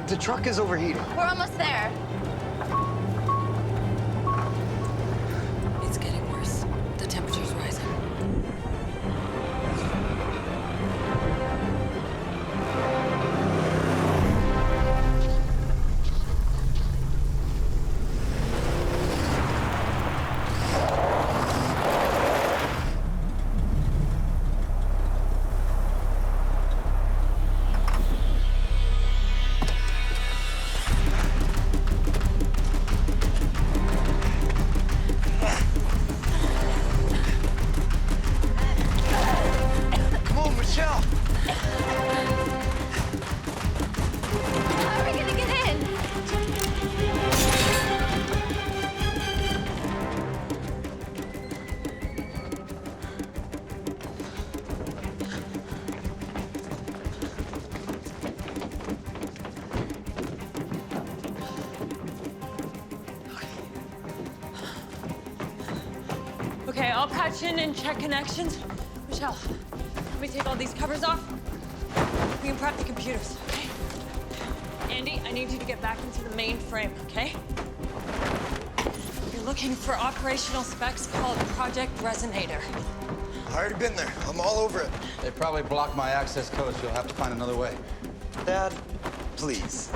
The truck is overheating. We're almost there. It's getting worse. The temperature's rising. Okay, I'll patch in and check connections. Michelle, let me take all these covers off. We can prep the computers, okay? Andy, I need you to get back into the main frame, okay? You're looking for operational specs called Project Resonator. I already been there. I'm all over it. They probably blocked my access codes. You'll have to find another way. Dad, please.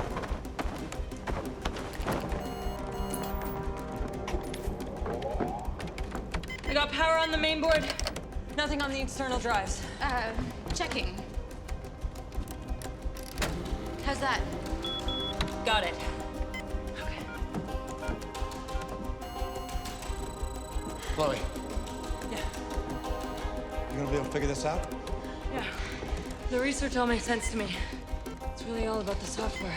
I got power on the main board, nothing on the external drives. Checking. How's that? Got it. Chloe, Yeah, you gonna be able to figure this out? yeah. The research all makes sense to me. It's really all about the software.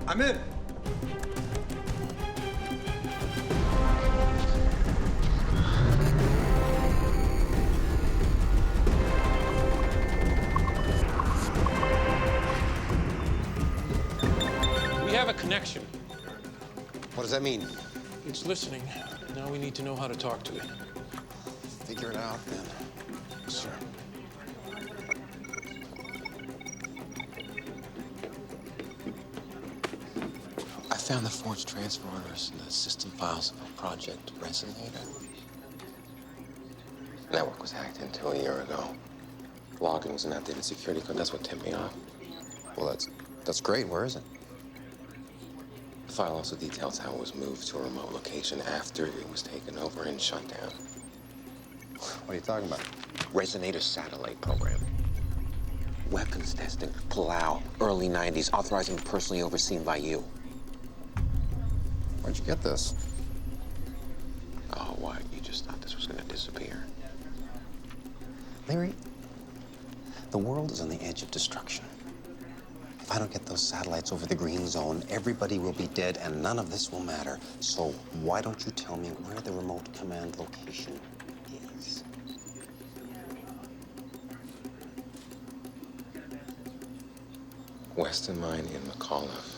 I'm in. We have a connection. What does that mean? It's listening. Now we need to know how to talk to it. Figure it out then. Sir. I found the forged transfer orders in the system files of a Project Resonator. The network was hacked into a year ago. Login was an outdated security code. That's what tipped me off. Well, that's great. Where is it? The file also details how it was moved to a remote location after it was taken over and shut down. What are you talking about? Resonator satellite program. Weapons testing, Palau, early 90s, authorizing and personally overseen by you. Where'd you get this? Oh, what? going to disappear. Larry, the world is on the edge of destruction. If I don't get those satellites over the green zone, everybody will be dead and none of this will matter. So why don't you tell me where the remote command location is? Western Mine in McAuliffe.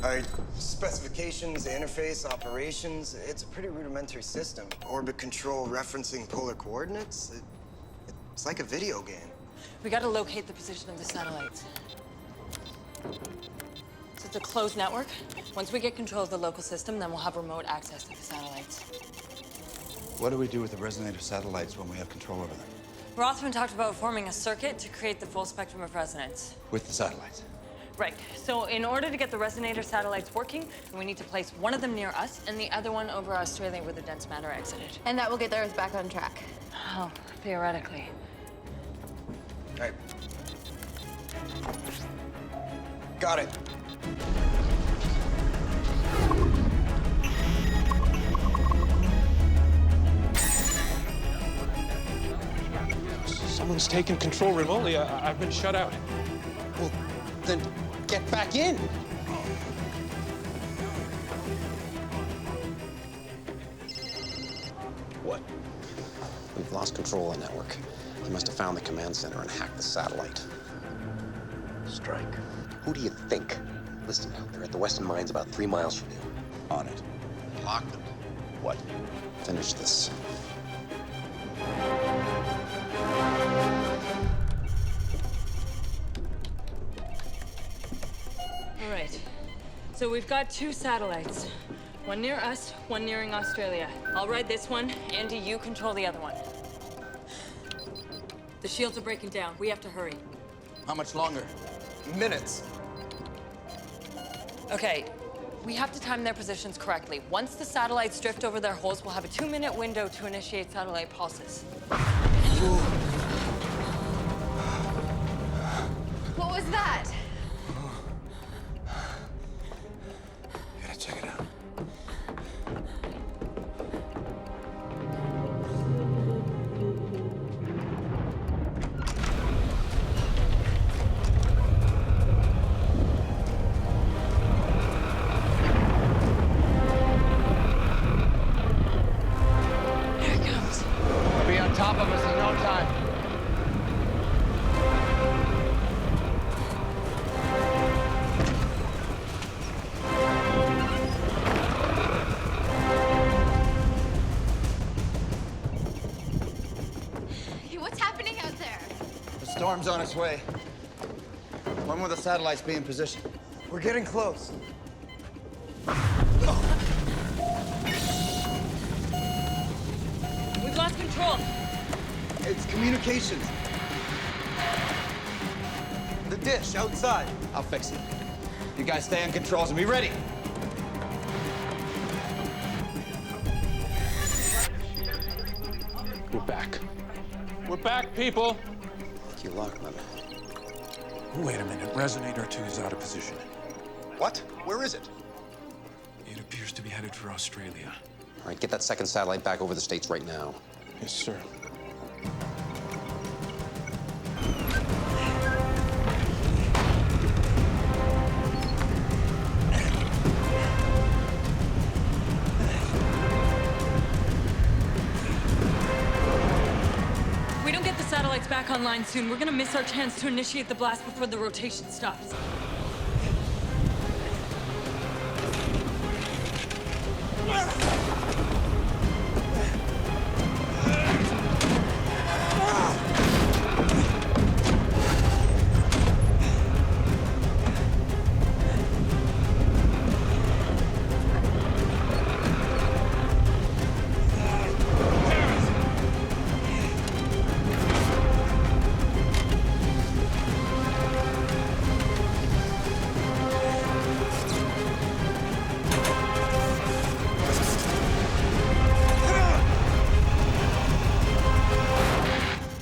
All right, specifications, interface, operations, it's a pretty rudimentary system. Orbit control referencing polar coordinates. It's like a video game. We gotta locate the position of the satellites. So it's a closed network. Once we get control of the local system, then we'll have remote access to the satellites. What do we do with the resonator satellites when we have control over them? Rothman talked about forming a circuit to create the full spectrum of resonance. With the satellites? Right. So in order to get the resonator satellites working, we need to place one of them near us and the other one over Australia where the dense matter exited. And that will get the Earth back on track. Oh, theoretically. All right. Got it. Someone's taken control remotely. I've been shut out. Well, then get back in. What? We've lost control of the network. He must have found the command center and hacked the satellite. Strike. Who do you think? Listen, they're at the Western Mines about 3 miles from you. On it. Lock them. What? Finish this. All right. So we've got 2 satellites. One near us, one nearing Australia. I'll ride this one. Andy, you control the other one. The shields are breaking down. We have to hurry. How much longer? Minutes. Okay, we have to time their positions correctly. Once the satellites drift over their holes, we'll have a 2-minute window to initiate satellite pulses. What was that? Gotta check it out. Here it comes. They'll be on top of us in no time. Hey, what's happening out there? The storm's on its way. When will the satellites be in position? We're getting close. We've lost control. It's communications. The dish outside. I'll fix it. You guys stay on controls and be ready. We're back. We're back, people. Thank you, Lockman. Wait a minute. Resonator 2 is out of position. What? Where is it? It appears to be headed for Australia. All right, get that second satellite back over the States right now. Yes, sir. If we don't get the satellites back online soon, we're gonna miss our chance to initiate the blast before the rotation stops.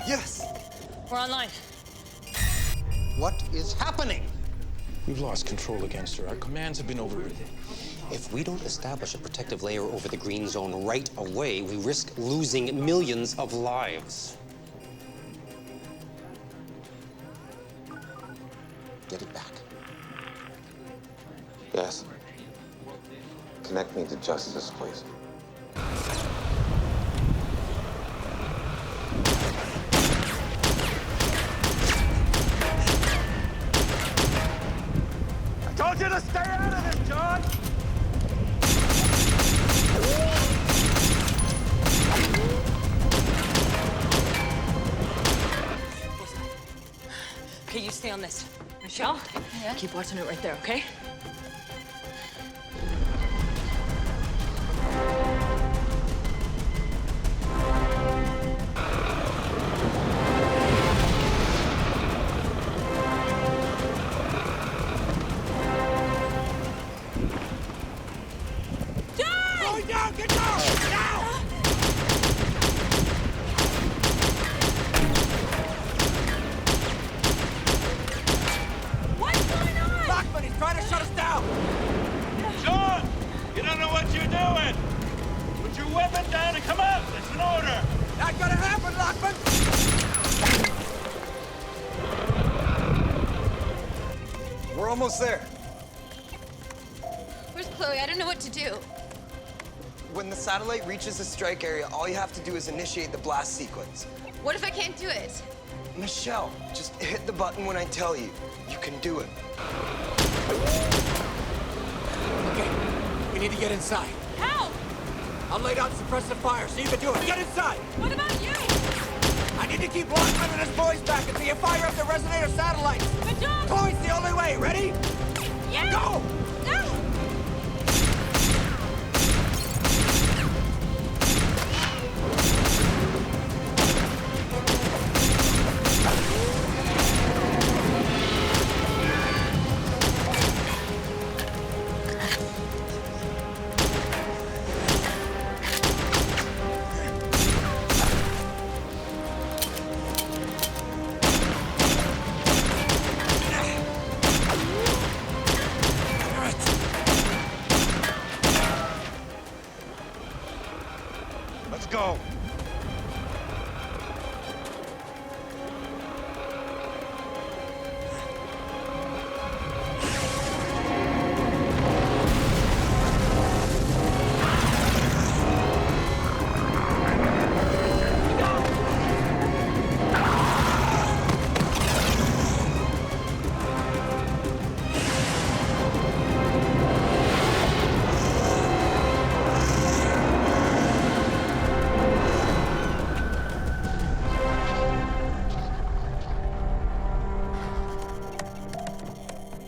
Yes! We're online. What is happening? We've lost control against her. Our commands have been overridden. If we don't establish a protective layer over the green zone right away, we risk losing millions of lives. Get it back. Yes. Connect me to Justice, please. I told you to stay out of this, John! Okay, you stay on this. Michelle, keep watching it right there, okay? Going down! Get down! Now! What's going on? Rothman, he's trying to shut us down! John! You don't know what you're doing! Put your weapon down and come out! It's an order! Not gonna happen, Rothman! We're almost there. Where's Chloe? I don't know what to do. When the satellite reaches the strike area, all you have to do is initiate the blast sequence. What if I can't do it? Michelle, just hit the button when I tell you. You can do it. Okay, we need to get inside. How? I'll lay down suppressive fire so you can do it. Get inside! What about you? I need to keep Rothman and his boys back until you fire up the resonator satellites. But John! Chloe's the only way. Ready? Yeah! Go! Go! Let's go.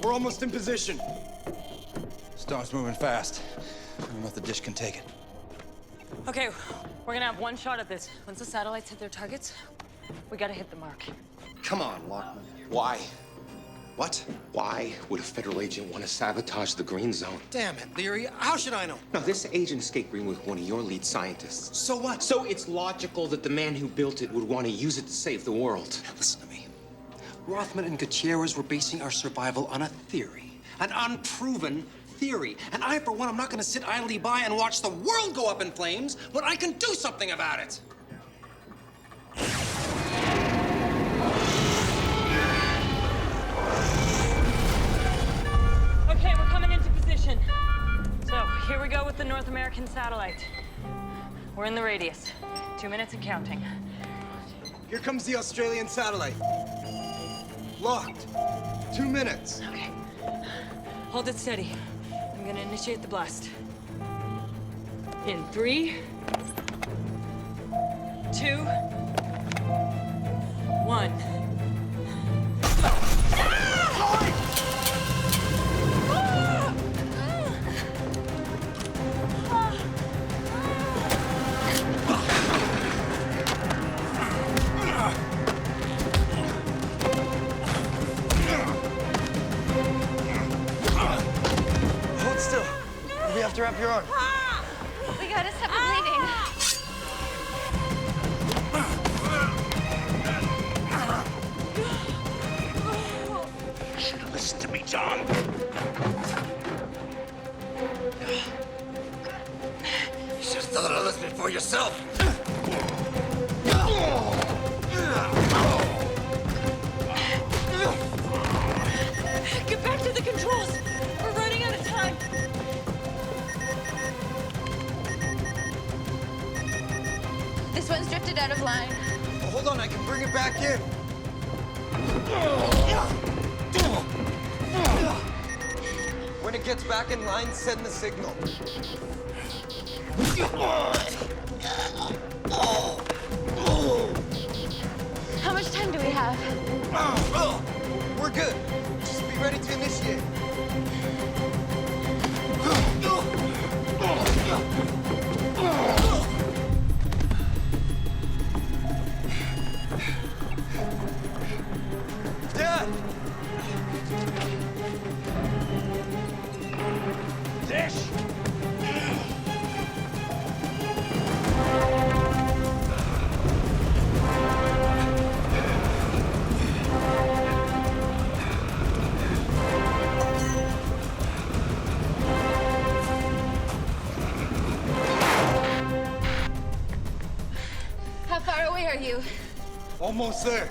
We're almost in position. Storm's moving fast. I don't know if the dish can take it. Okay, we're gonna have one shot at this. Once the satellites hit their targets, we gotta hit the mark. Come on, Lockman. Why? What? Why would a federal agent want to sabotage the green zone? Damn it, Leary. How should I know? Now, this agent escaped green with one of your lead scientists. So what? So it's logical that the man who built it would want to use it to save the world. Listen to me. Rothman and Gutierrez were basing our survival on a theory. An unproven theory. And I, for one, I'm not gonna sit idly by and watch the world go up in flames when I can do something about it. Okay, we're coming into position. So, here we go with the North American satellite. We're in the radius. 2 minutes and counting. Here comes the Australian satellite. Locked. 2 minutes. Okay. Hold it steady. I'm gonna initiate the blast. In 3, 2, 1. Hold still. We have to wrap your arm. We gotta stop the bleeding. son. You should have thought of this before yourself. Get back to the controls. We're running out of time. This one's drifted out of line. Oh, hold on, I can bring it back in. When it gets back in line, send the signal. How much time do we have? We're good. Just be ready to initiate. Dad! Dish! How far away are you? Almost there.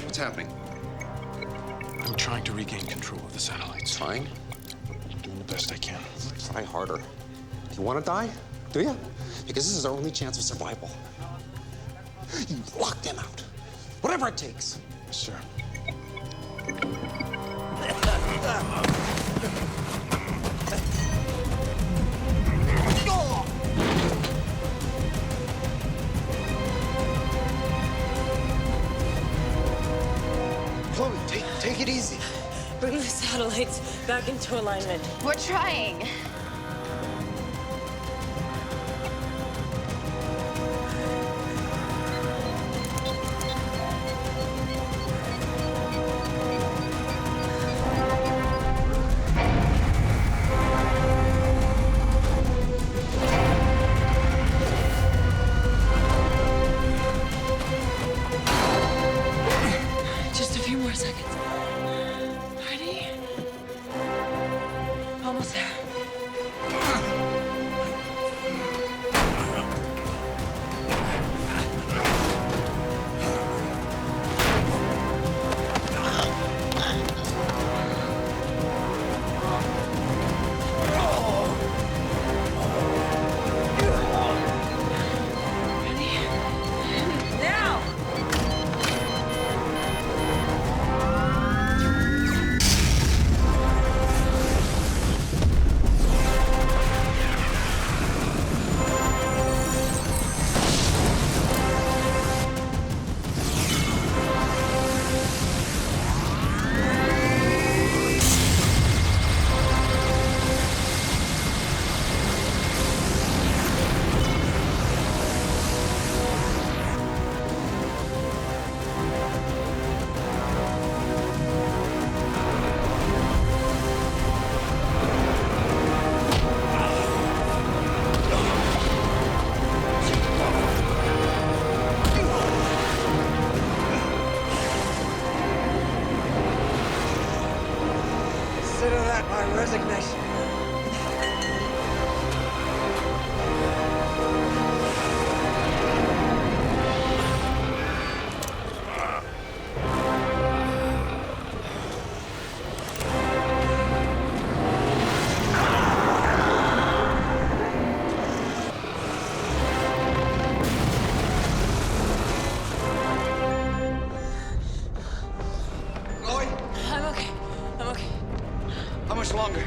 What's happening? I'm trying to regain control of the satellites. Trying? Doing the best I can. Try harder. You want to die? Do you? Because this is our only chance of survival. You lock them out. Whatever it takes. Yes, sir. Chloe, take it easy. Bring the satellites back into alignment. We're trying. Just a few more seconds. Ready? Almost there. Now! Consider that my resignation. much longer.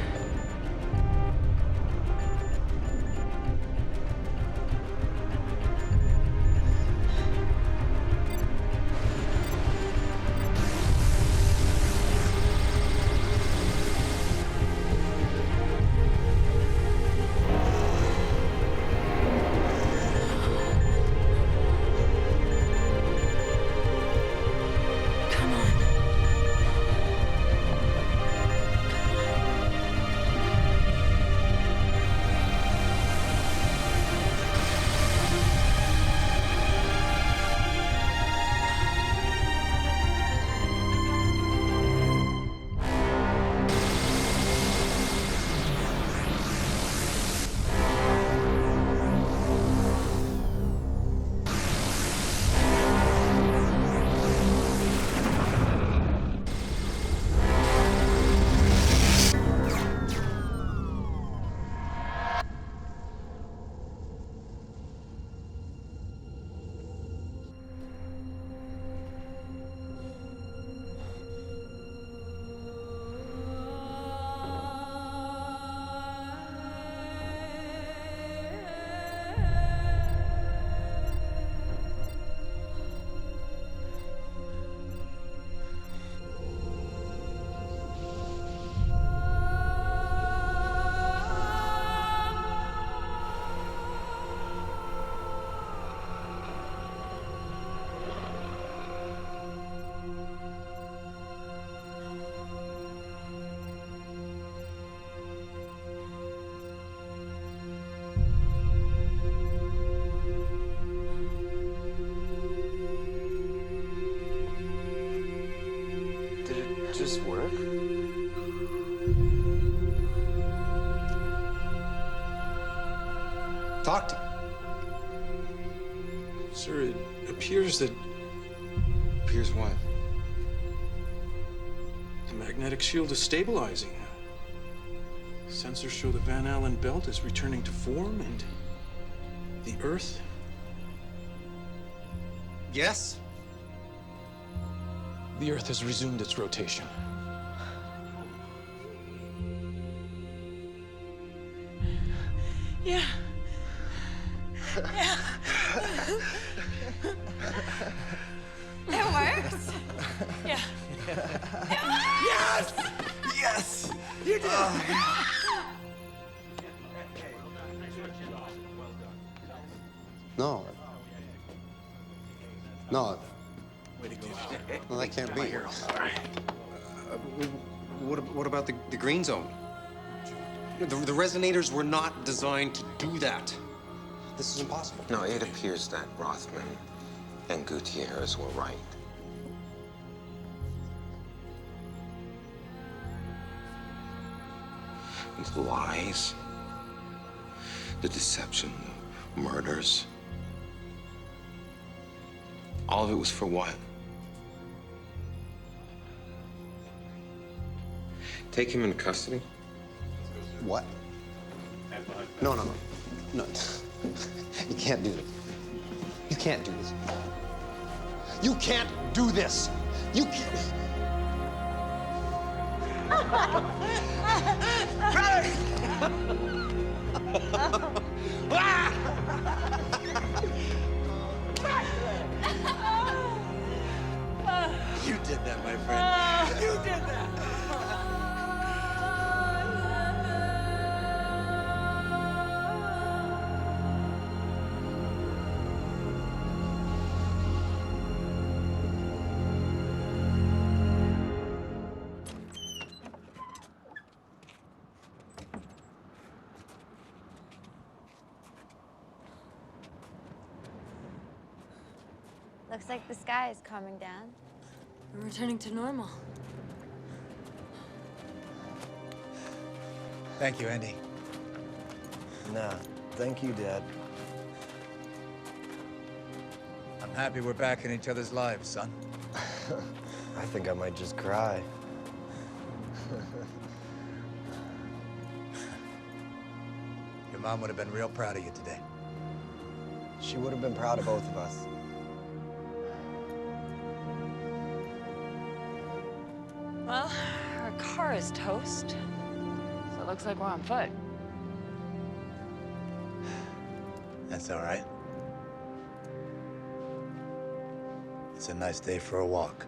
Just work? Talk to me. Sir, it appears that Appears what? the magnetic shield is stabilizing. Sensors show the Van Allen belt is returning to form, and the Earth. Yes? The Earth has resumed its rotation. Yeah. Yeah. It works. Yeah. Yes! Yes! You did it! No. No. No, that can't be. What about the green zone? The resonators were not designed to do that. This is impossible. No, it appears that Rothman and Gutierrez were right. The lies, the deception, the murders, all of it was for what? Take him into custody? What? No. You can't do this. You can't do this. You can't do this. You can't. You did that, my friend. You did that. Looks like the sky is calming down. We're returning to normal. Thank you, Andy. Nah, thank you, Dad. I'm happy we're back in each other's lives, son. I think I might just cry. Your mom would have been real proud of you today. She would have been proud of both of us. Well, our car is toast. it looks like we're on foot. That's all right. It's a nice day for a walk.